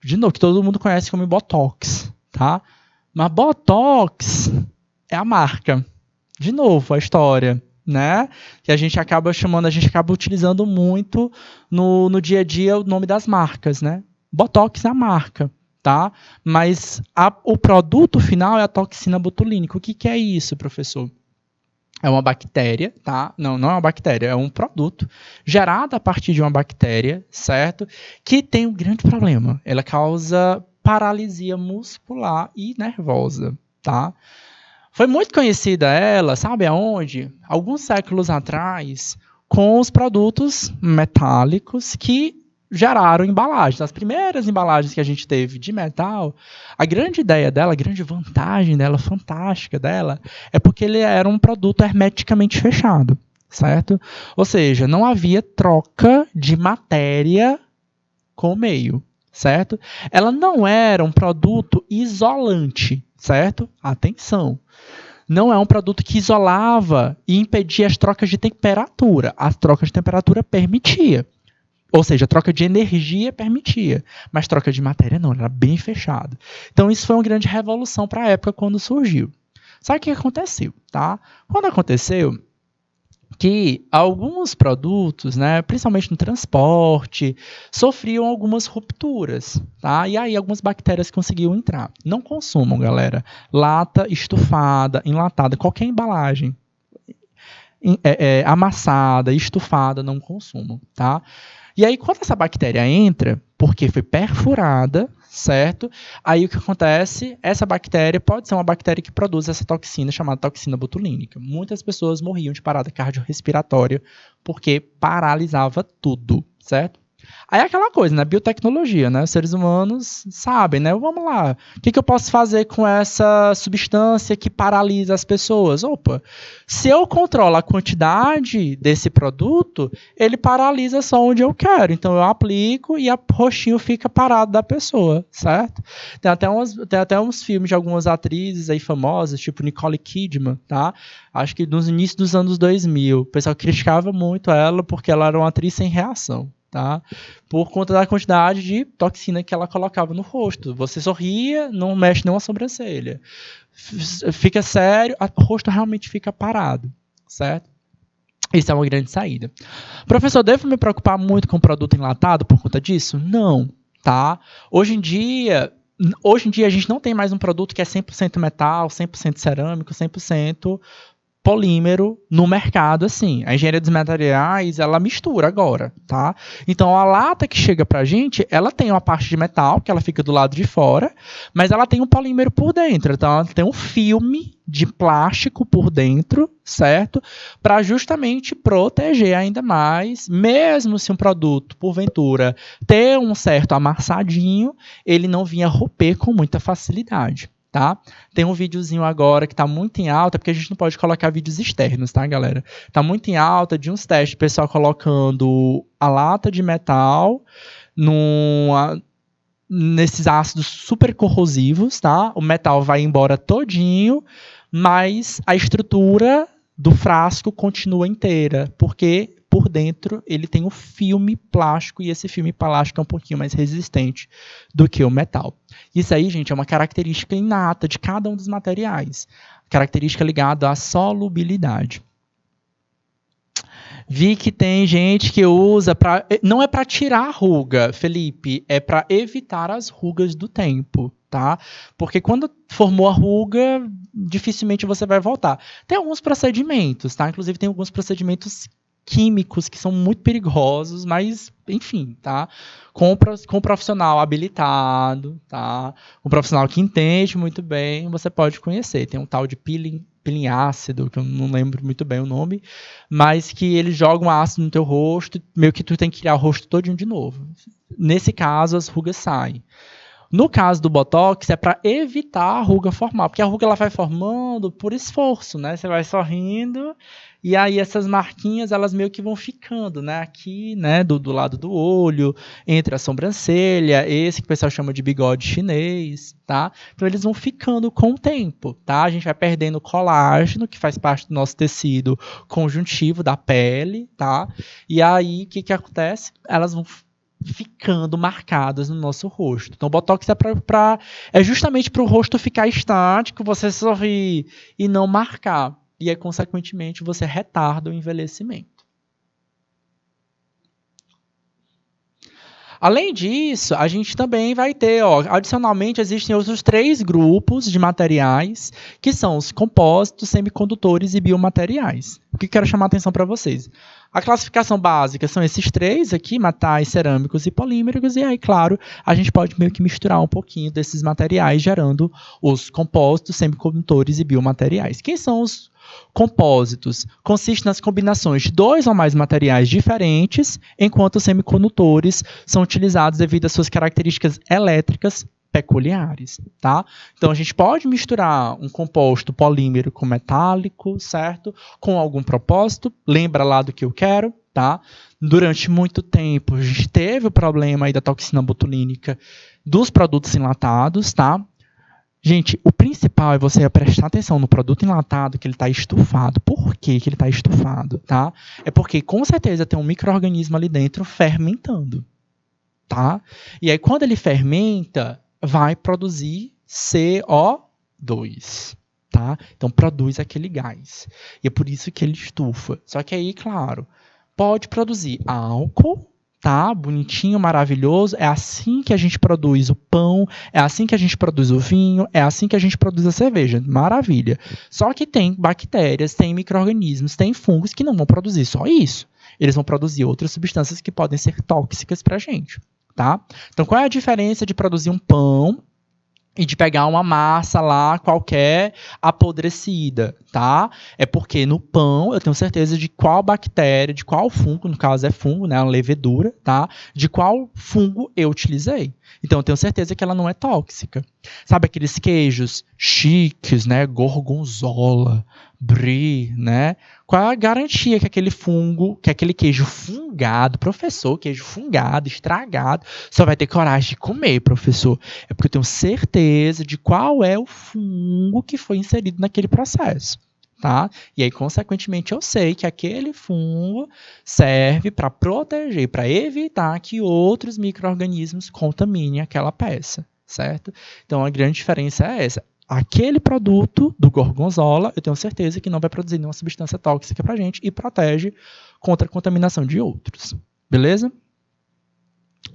De novo, que todo mundo conhece como Botox, tá? Mas Botox é a marca. De novo, a história, né? Que a gente acaba utilizando muito no dia a dia o nome das marcas, né? Botox é a marca, tá? Mas o produto final é a toxina botulínica. O que é isso, professor? É uma bactéria, tá? Não é uma bactéria, é um produto gerado a partir de uma bactéria, certo? Que tem um grande problema. Ela causa paralisia muscular e nervosa, tá? Foi muito conhecida ela, sabe aonde? Alguns séculos atrás, com os produtos metálicos que geraram embalagens. As primeiras embalagens que a gente teve de metal, a grande ideia dela, a grande vantagem dela, fantástica dela, é porque ele era um produto hermeticamente fechado, certo? Ou seja, não havia troca de matéria com o meio, certo? Ela não era um produto isolante, certo? Atenção! Não é um produto que isolava e impedia as trocas de temperatura. As trocas de temperatura permitia. Ou seja, a troca de energia permitia. Mas troca de matéria não, era bem fechado. Então isso foi uma grande revolução para a época quando surgiu. Sabe o que aconteceu? Tá? Quando aconteceu que alguns produtos, né, principalmente no transporte, sofriam algumas rupturas, tá? E aí algumas bactérias conseguiam entrar. Não consumam, galera. Lata estufada, enlatada, qualquer embalagem amassada, estufada, não consumam, tá? E aí, quando essa bactéria entra, porque foi perfurada, certo? Aí o que acontece? Essa bactéria pode ser uma bactéria que produz essa toxina chamada toxina botulínica. Muitas pessoas morriam de parada cardiorrespiratória porque paralisava tudo, certo? Aí é aquela coisa, né? Biotecnologia, né? Os seres humanos sabem, né? Vamos lá. O que eu posso fazer com essa substância que paralisa as pessoas? Opa, se eu controlo a quantidade desse produto, ele paralisa só onde eu quero. Então eu aplico e o rostinho fica parado da pessoa, certo? Tem até uns filmes de algumas atrizes aí famosas, tipo Nicole Kidman, tá? Acho que nos inícios dos anos 2000, o pessoal criticava muito ela porque ela era uma atriz sem reação. Tá? Por conta da quantidade de toxina que ela colocava no rosto. Você sorria, não mexe nenhuma sobrancelha. Fica sério, o rosto realmente fica parado, certo? Isso é uma grande saída. Professor, devo me preocupar muito com o produto enlatado por conta disso? Não, tá? Hoje em dia a gente não tem mais um produto que é 100% metal, 100% cerâmico, 100% polímero no mercado, assim. A engenharia dos materiais, ela mistura agora, tá? Então, a lata que chega pra gente, ela tem uma parte de metal, que ela fica do lado de fora, mas ela tem um polímero por dentro. Então, ela tem um filme de plástico por dentro, certo? Para justamente proteger ainda mais, mesmo se um produto, porventura, ter um certo amassadinho, ele não vinha romper com muita facilidade. Tá? Tem um videozinho agora que está muito em alta, porque a gente não pode colocar vídeos externos, tá, galera? Está muito em alta de uns testes, o pessoal colocando a lata de metal nesses ácidos super corrosivos, tá? O metal vai embora todinho, mas a estrutura do frasco continua inteira, porque por dentro ele tem um filme plástico e esse filme plástico é um pouquinho mais resistente do que o metal. Isso aí, gente, é uma característica inata de cada um dos materiais. Característica ligada à solubilidade. Vi que tem gente que usa para... Não é para tirar a ruga, Felipe, é para evitar as rugas do tempo, tá? Porque quando formou a ruga, dificilmente você vai voltar. Tem alguns procedimentos, tá? Inclusive tem alguns procedimentos químicos que são muito perigosos, mas, enfim, tá? Com um profissional habilitado, tá? Um profissional que entende muito bem, você pode conhecer. Tem um tal de peeling ácido, que eu não lembro muito bem o nome, mas que eles jogam ácido no teu rosto, meio que tu tem que criar o rosto todinho de novo. Nesse caso, as rugas saem. No caso do Botox, é para evitar a ruga formar, porque a ruga ela vai formando por esforço, né? Você vai sorrindo e aí essas marquinhas, elas meio que vão ficando, né? Aqui, né? Do lado do olho, entre a sobrancelha, esse que o pessoal chama de bigode chinês, tá? Então eles vão ficando com o tempo, tá? A gente vai perdendo colágeno, que faz parte do nosso tecido conjuntivo da pele, tá? E aí, o que acontece? Elas vão ficando marcadas no nosso rosto. Então, o Botox é justamente para o rosto ficar estático, você sorrir e não marcar. E aí, consequentemente, você retarda o envelhecimento. Além disso, a gente também vai ter, adicionalmente, existem outros 3 grupos de materiais, que são os compósitos, semicondutores e biomateriais. O que eu quero chamar a atenção para vocês? A classificação básica são esses 3 aqui, metais, cerâmicos e polímeros, e aí, claro, a gente pode meio que misturar um pouquinho desses materiais, gerando os compósitos, semicondutores e biomateriais. Quem são os compósitos? Consiste nas combinações de 2 ou mais materiais diferentes, enquanto os semicondutores são utilizados devido às suas características elétricas peculiares, tá? Então, a gente pode misturar um composto polímero com metálico, certo? Com algum propósito, lembra lá do que eu quero, tá? Durante muito tempo, a gente teve o problema aí da toxina botulínica dos produtos enlatados, tá? Gente, o principal é você prestar atenção no produto enlatado que ele está estufado. Por que ele está estufado, tá? É porque, com certeza, tem um micro-organismo ali dentro fermentando, tá? E aí, quando ele fermenta, vai produzir CO2, tá? Então, produz aquele gás. E é por isso que ele estufa. Só que aí, claro, pode produzir álcool, tá? Bonitinho, maravilhoso. É assim que a gente produz o pão, é assim que a gente produz o vinho, é assim que a gente produz a cerveja. Maravilha. Só que tem bactérias, tem micro-organismos, tem fungos que não vão produzir só isso. Eles vão produzir outras substâncias que podem ser tóxicas para a gente, tá? Então, qual é a diferença de produzir um pão e de pegar uma massa lá qualquer apodrecida, tá? É porque no pão eu tenho certeza de qual bactéria, de qual fungo, no caso é fungo, né, uma levedura, tá? De qual fungo eu utilizei. Então eu tenho certeza que ela não é tóxica. Sabe aqueles queijos chiques, né, gorgonzola, brie, né? Qual é a garantia que aquele fungo, que aquele queijo fungado, professor, queijo fungado, estragado, só vai ter coragem de comer, professor? É porque eu tenho certeza de qual é o fungo que foi inserido naquele processo, tá? E aí, consequentemente, eu sei que aquele fungo serve para proteger, para evitar que outros micro-organismos contaminem aquela peça, certo? Então, a grande diferença é essa. Aquele produto do gorgonzola, eu tenho certeza que não vai produzir nenhuma substância tóxica para a gente e protege contra a contaminação de outros. Beleza?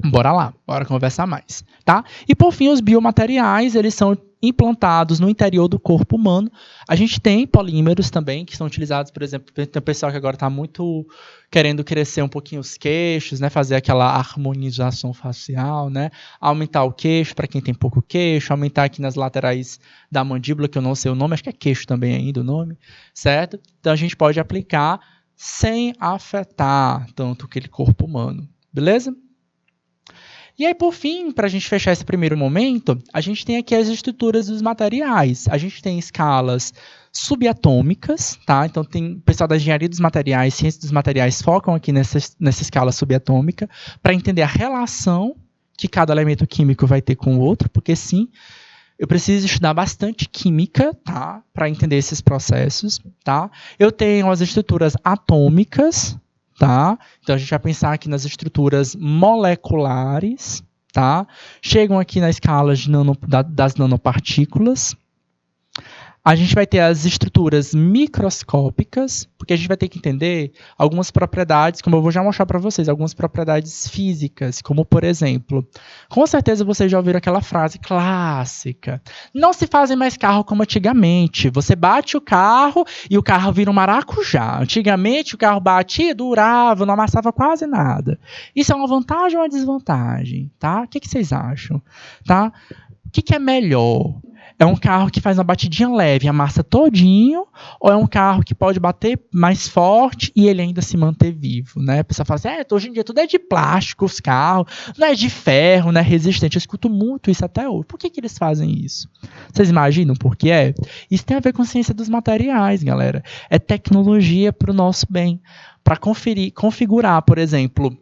Bora lá, bora conversar mais, tá? E por fim, os biomateriais, eles são implantados no interior do corpo humano. A gente tem polímeros também, que são utilizados, por exemplo, tem um pessoal que agora está muito querendo crescer um pouquinho os queixos, né? Fazer aquela harmonização facial, né? Aumentar o queixo para quem tem pouco queixo, aumentar aqui nas laterais da mandíbula, que eu não sei o nome, acho que é queixo também ainda o nome, certo? Então a gente pode aplicar sem afetar tanto aquele corpo humano, beleza? E aí, por fim, para a gente fechar esse primeiro momento, a gente tem aqui as estruturas dos materiais. A gente tem escalas subatômicas, tá? Então, tem o pessoal da engenharia dos materiais, ciência dos materiais, focam aqui nessa escala subatômica para entender a relação que cada elemento químico vai ter com o outro, porque sim, eu preciso estudar bastante química, tá? Para entender esses processos, tá? Eu tenho as estruturas atômicas, tá? Então a gente vai pensar aqui nas estruturas moleculares, tá? Chegam aqui na escala de das nanopartículas. A gente vai ter as estruturas microscópicas, porque a gente vai ter que entender algumas propriedades, como eu vou já mostrar para vocês, algumas propriedades físicas, como por exemplo, com certeza vocês já ouviram aquela frase clássica: não se fazem mais carro como antigamente, você bate o carro e o carro vira um maracujá. Antigamente o carro batia, durava, não amassava quase nada. Isso é uma vantagem ou uma desvantagem? Tá? O que vocês acham? Tá? O que é melhor? É um carro que faz uma batidinha leve e amassa todinho, ou é um carro que pode bater mais forte e ele ainda se manter vivo, né? A pessoa fala assim, hoje em dia tudo é de plástico, os carros, não é de ferro, não é resistente. Eu escuto muito isso até hoje. Por que eles fazem isso? Vocês imaginam por que é? Isso tem a ver com ciência dos materiais, galera. É tecnologia para o nosso bem. Para configurar, por exemplo,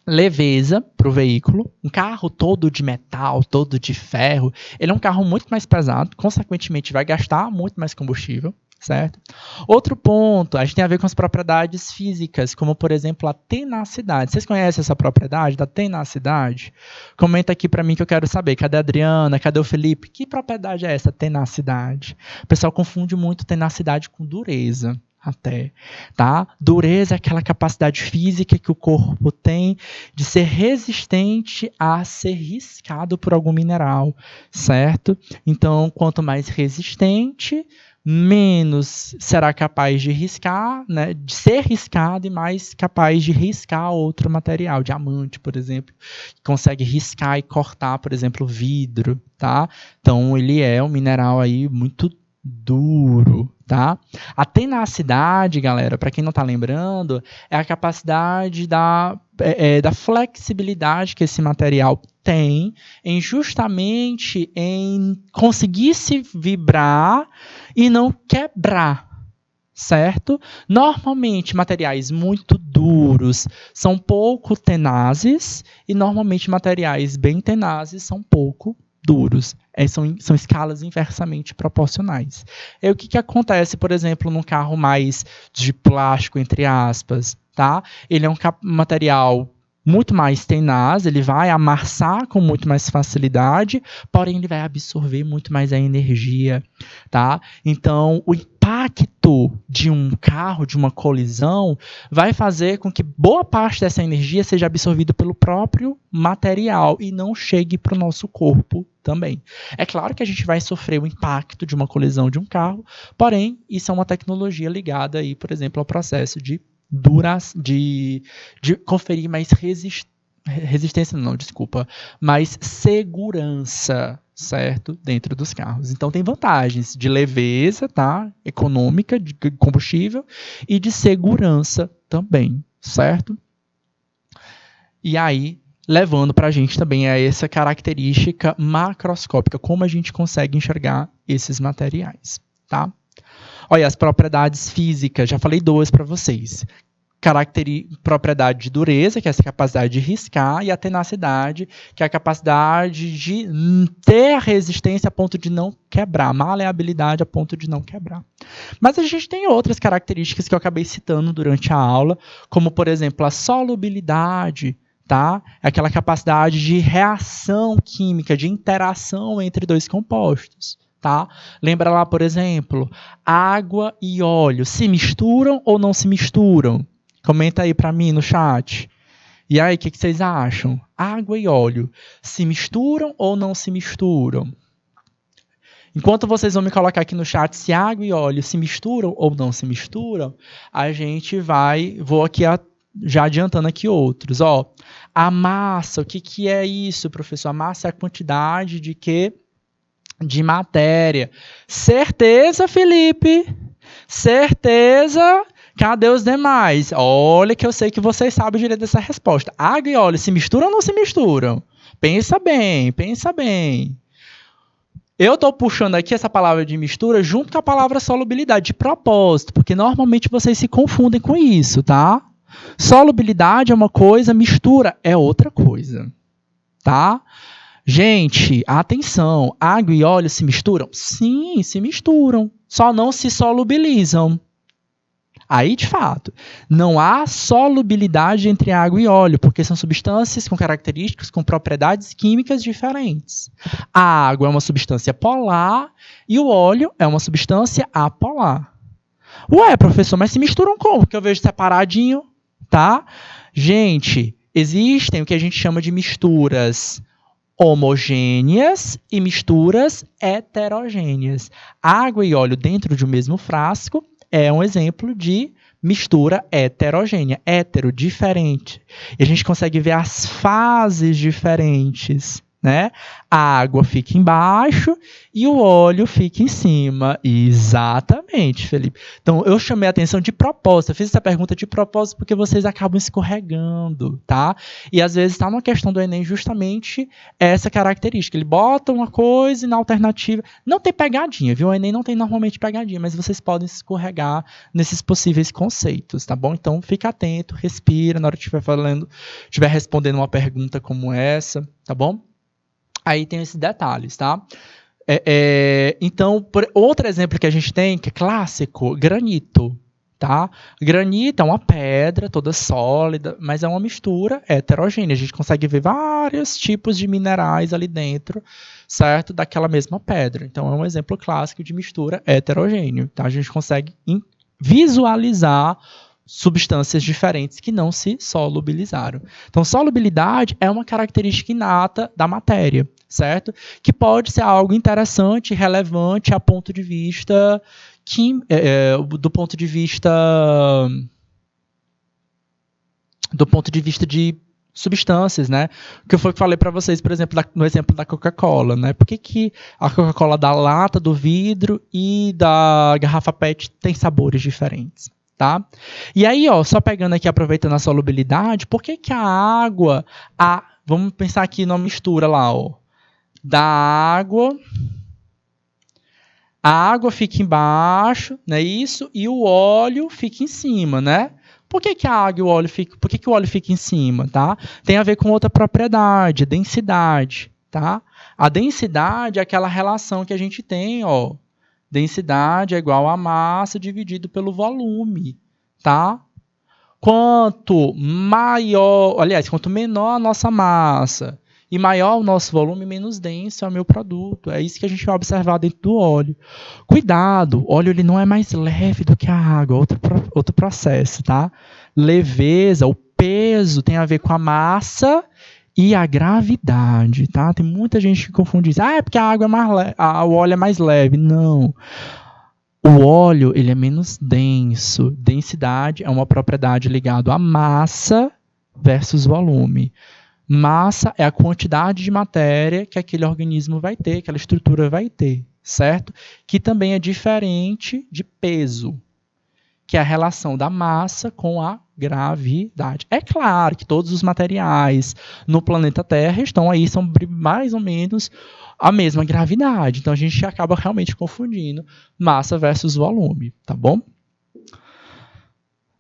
leveza para o veículo, um carro todo de metal, todo de ferro, ele é um carro muito mais pesado, consequentemente vai gastar muito mais combustível, certo? Outro ponto, a gente tem a ver com as propriedades físicas, como por exemplo a tenacidade. Vocês conhecem essa propriedade da tenacidade? Comenta aqui para mim que eu quero saber, cadê a Adriana, cadê o Felipe? Que propriedade é essa tenacidade? O pessoal confunde muito tenacidade com dureza. Até, tá? Dureza é aquela capacidade física que o corpo tem de ser resistente a ser riscado por algum mineral, certo? Então, quanto mais resistente, menos será capaz de riscar, né? De ser riscado e mais capaz de riscar outro material, diamante, por exemplo, que consegue riscar e cortar, por exemplo, vidro, tá? Então, ele é um mineral aí muito duro, tá? A tenacidade, galera, para quem não está lembrando, é a capacidade da flexibilidade que esse material tem justamente em conseguir se vibrar e não quebrar, certo? Normalmente, materiais muito duros são pouco tenazes e normalmente materiais bem tenazes são pouco duros. São escalas inversamente proporcionais. E o que acontece, por exemplo, num carro mais de plástico, entre aspas, tá? Ele é um material muito mais tenaz, ele vai amassar com muito mais facilidade, porém ele vai absorver muito mais a energia, tá? Então, o impacto impacto de um carro, de uma colisão, vai fazer com que boa parte dessa energia seja absorvida pelo próprio material e não chegue para o nosso corpo também. É claro que a gente vai sofrer o impacto de uma colisão de um carro, porém, isso é uma tecnologia ligada aí, por exemplo, ao processo de conferir mais resistência, não, desculpa, mais segurança, certo? Dentro dos carros. Então tem vantagens de leveza, tá? Econômica, de combustível e de segurança também, certo? E aí, levando para a gente também a essa característica macroscópica, como a gente consegue enxergar esses materiais, tá? Olha, as propriedades físicas, já falei duas para vocês. Propriedade de dureza, que é essa capacidade de riscar, e a tenacidade, que é a capacidade de ter a resistência a ponto de não quebrar, maleabilidade a ponto de não quebrar. Mas a gente tem outras características que eu acabei citando durante a aula, como, por exemplo, a solubilidade, tá? É aquela capacidade de reação química, de interação entre dois compostos. Tá? Lembra lá, por exemplo, água e óleo se misturam ou não se misturam? Comenta aí para mim no chat. E aí, o que vocês acham? Água e óleo se misturam ou não se misturam? Enquanto vocês vão me colocar aqui no chat se água e óleo se misturam ou não se misturam, a gente vou aqui já adiantando aqui outros. Ó, a massa, o que é isso, professor? A massa é a quantidade de quê? De matéria. Certeza, Felipe? Certeza? Cadê os demais? Olha que eu sei que vocês sabem direito dessa resposta. Água e óleo se misturam ou não se misturam? Pensa bem, pensa bem. Eu estou puxando aqui essa palavra de mistura junto com a palavra solubilidade, de propósito, porque normalmente vocês se confundem com isso, tá? Solubilidade é uma coisa, mistura é outra coisa, tá? Gente, atenção, água e óleo se misturam? Sim, se misturam, só não se solubilizam. Aí, de fato, não há solubilidade entre água e óleo, porque são substâncias com características, com propriedades químicas diferentes. A água é uma substância polar e o óleo é uma substância apolar. Ué, professor, mas se misturam como? Porque eu vejo separadinho, tá? Gente, existem o que a gente chama de misturas homogêneas e misturas heterogêneas. Água e óleo dentro de um mesmo frasco é um exemplo de mistura heterogênea, hétero, diferente. E a gente consegue ver as fases diferentes, né? A água fica embaixo e o óleo fica em cima. Exatamente, Felipe. Então, eu chamei a atenção de propósito. Eu fiz essa pergunta de propósito porque vocês acabam escorregando, tá? E às vezes está numa questão do Enem justamente essa característica. Ele bota uma coisa e na alternativa... Não tem pegadinha, viu? O Enem não tem normalmente pegadinha, mas vocês podem escorregar nesses possíveis conceitos, tá bom? Então, fica atento, respira na hora que estiver respondendo uma pergunta como essa, tá bom? Aí tem esses detalhes, tá? Então, outro exemplo que a gente tem, que é clássico, granito, tá? Granito é uma pedra toda sólida, mas é uma mistura heterogênea. A gente consegue ver vários tipos de minerais ali dentro, certo? Daquela mesma pedra. Então, é um exemplo clássico de mistura heterogênea. Tá? A gente consegue visualizar substâncias diferentes que não se solubilizaram. Então, solubilidade é uma característica inata da matéria, certo? Que pode ser algo interessante, relevante a ponto de vista do ponto de vista de substâncias, né? O que foi que eu falei para vocês, por exemplo, no exemplo da Coca-Cola, né? Por que a Coca-Cola da lata, do vidro e da garrafa PET tem sabores diferentes? Tá? E aí, ó, só pegando aqui, aproveitando a solubilidade, por que a água, vamos pensar aqui numa mistura lá, ó, da água, a água fica embaixo, né, isso, e o óleo fica em cima, né? Por que a água e o óleo por que o óleo fica em cima, tá? Tem a ver com outra propriedade, densidade, tá? A densidade é aquela relação que a gente tem, ó, densidade é igual a massa dividido pelo volume, tá? Quanto menor a nossa massa E maior o nosso volume, menos denso é o meu produto. É isso que a gente vai observar dentro do óleo. Cuidado, o óleo ele não é mais leve do que a água, outro processo, tá? Leveza, o peso tem a ver com a massa e a gravidade, tá? Tem muita gente que confunde isso. É porque a água é mais leve, o óleo é mais leve. Não. O óleo ele é menos denso. Densidade é uma propriedade ligada à massa versus volume. Massa é a quantidade de matéria que aquele organismo vai ter, aquela estrutura vai ter, certo? Que também é diferente de peso, que é a relação da massa com a gravidade. É claro que todos os materiais no planeta Terra estão aí, são mais ou menos a mesma gravidade. Então a gente acaba realmente confundindo massa versus volume, tá bom?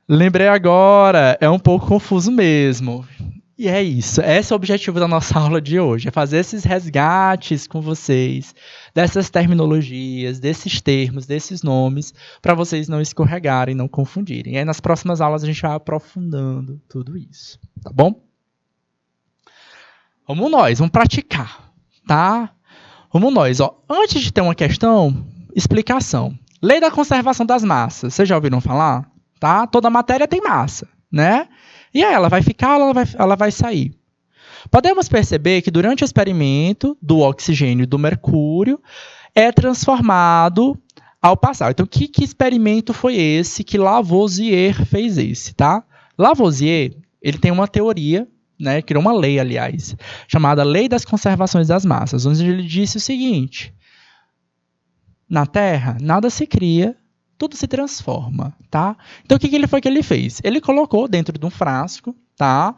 Lembrei agora, é um pouco confuso mesmo. E é isso, esse é o objetivo da nossa aula de hoje, é fazer esses resgates com vocês, dessas terminologias, desses termos, desses nomes, para vocês não escorregarem, não confundirem. E aí nas próximas aulas a gente vai aprofundando tudo isso, tá bom? Vamos praticar, tá? Vamos nós, ó. Antes de ter uma questão, explicação. Lei da conservação das massas, vocês já ouviram falar? Tá? Toda matéria tem massa, né? E aí ela vai ficar, ela vai sair. Podemos perceber que durante o experimento do oxigênio e do mercúrio é transformado ao passar. Então, que experimento foi esse que Lavoisier fez esse, tá? Lavoisier, ele tem uma teoria, né, criou uma lei, aliás, chamada Lei das Conservações das Massas, onde ele disse o seguinte: na Terra, nada se cria, tudo se transforma, tá? Então, o que ele fez? Ele colocou dentro de um frasco, tá,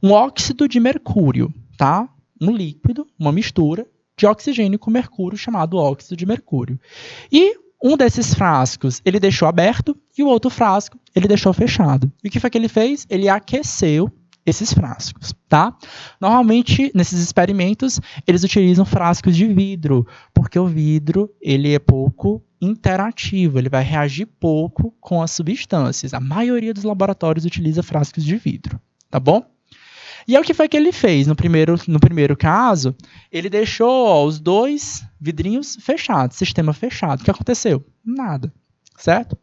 um óxido de mercúrio, tá? Um líquido, uma mistura de oxigênio com mercúrio, chamado óxido de mercúrio. E um desses frascos ele deixou aberto e o outro frasco ele deixou fechado. E o que foi que ele fez? Ele aqueceu esses frascos, tá? Normalmente, nesses experimentos, eles utilizam frascos de vidro, porque o vidro ele é pouco interativo, ele vai reagir pouco com as substâncias. A maioria dos laboratórios utiliza frascos de vidro, tá bom? E aí o que foi que ele fez? No primeiro caso, ele deixou os dois vidrinhos fechados, sistema fechado. O que aconteceu? Nada, certo?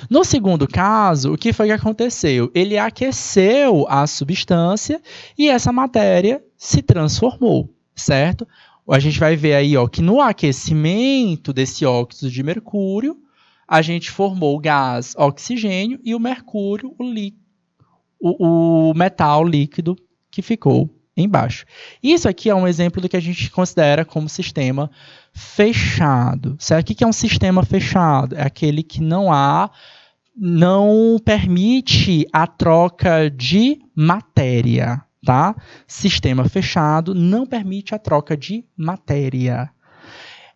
No segundo caso, o que foi que aconteceu? Ele aqueceu a substância e essa matéria se transformou, certo? A gente vai ver aí, ó, que no aquecimento desse óxido de mercúrio, a gente formou o gás oxigênio e o mercúrio, o metal líquido que ficou embaixo. Isso aqui é um exemplo do que a gente considera como sistema fechado. Certo? O que é um sistema fechado? É aquele que não permite a troca de matéria. Tá? Sistema fechado não permite a troca de matéria.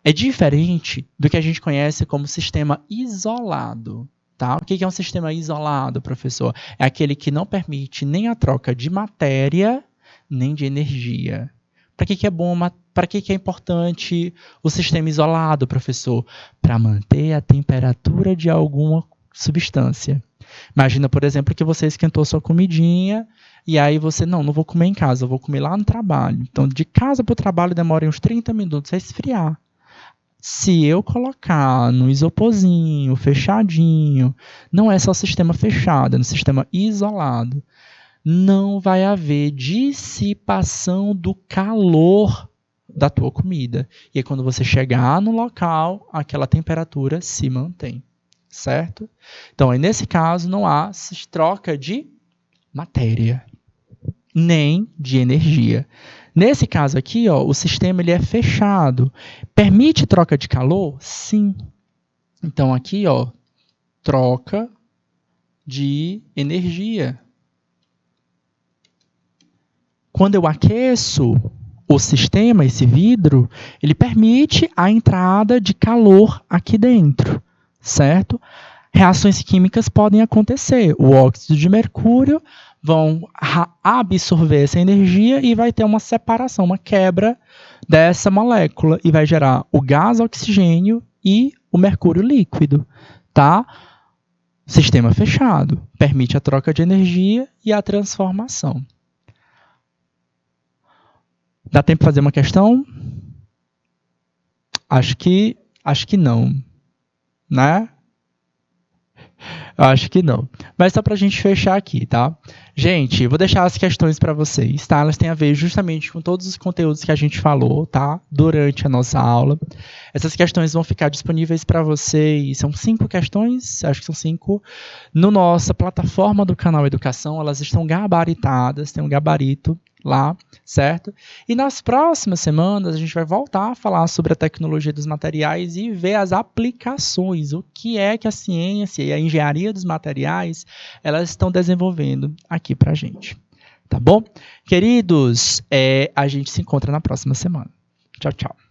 É diferente do que a gente conhece como sistema isolado. Tá? O que é um sistema isolado, professor? É aquele que não permite nem a troca de matéria, nem de energia. Para que é bom, para que é importante o sistema isolado, professor? Para manter a temperatura de alguma substância. Imagina, por exemplo, que você esquentou sua comidinha e aí você, não vou comer em casa, eu vou comer lá no trabalho. Então, de casa para o trabalho demora uns 30 minutos a esfriar. Se eu colocar no isoporzinho, fechadinho, não é só sistema fechado, é no sistema isolado, não vai haver dissipação do calor da tua comida. E aí, quando você chegar no local, aquela temperatura se mantém, certo? Então, aí, nesse caso, não há troca de matéria, nem de energia. Nesse caso aqui, ó, o sistema ele é fechado. Permite troca de calor? Sim. Então, aqui, ó, troca de energia. Quando eu aqueço o sistema, esse vidro, ele permite a entrada de calor aqui dentro, certo? Reações químicas podem acontecer. O óxido de mercúrio vão absorver essa energia e vai ter uma separação, uma quebra dessa molécula e vai gerar o gás oxigênio e o mercúrio líquido, tá? Sistema fechado, permite a troca de energia e a transformação. Dá tempo de fazer uma questão? Acho que não, né? Acho que não. Mas só pra gente fechar aqui, tá? Gente, eu vou deixar as questões para vocês, tá? Elas têm a ver justamente com todos os conteúdos que a gente falou, tá? Durante a nossa aula. Essas questões vão ficar disponíveis para vocês. São 5 questões, acho que são 5. No nossa plataforma do canal Educação, elas estão gabaritadas, tem um gabarito lá, certo? E nas próximas semanas a gente vai voltar a falar sobre a tecnologia dos materiais e ver as aplicações, o que é que a ciência e a engenharia dos materiais elas estão desenvolvendo aqui pra gente, tá bom? Queridos, a gente se encontra na próxima semana. Tchau, tchau.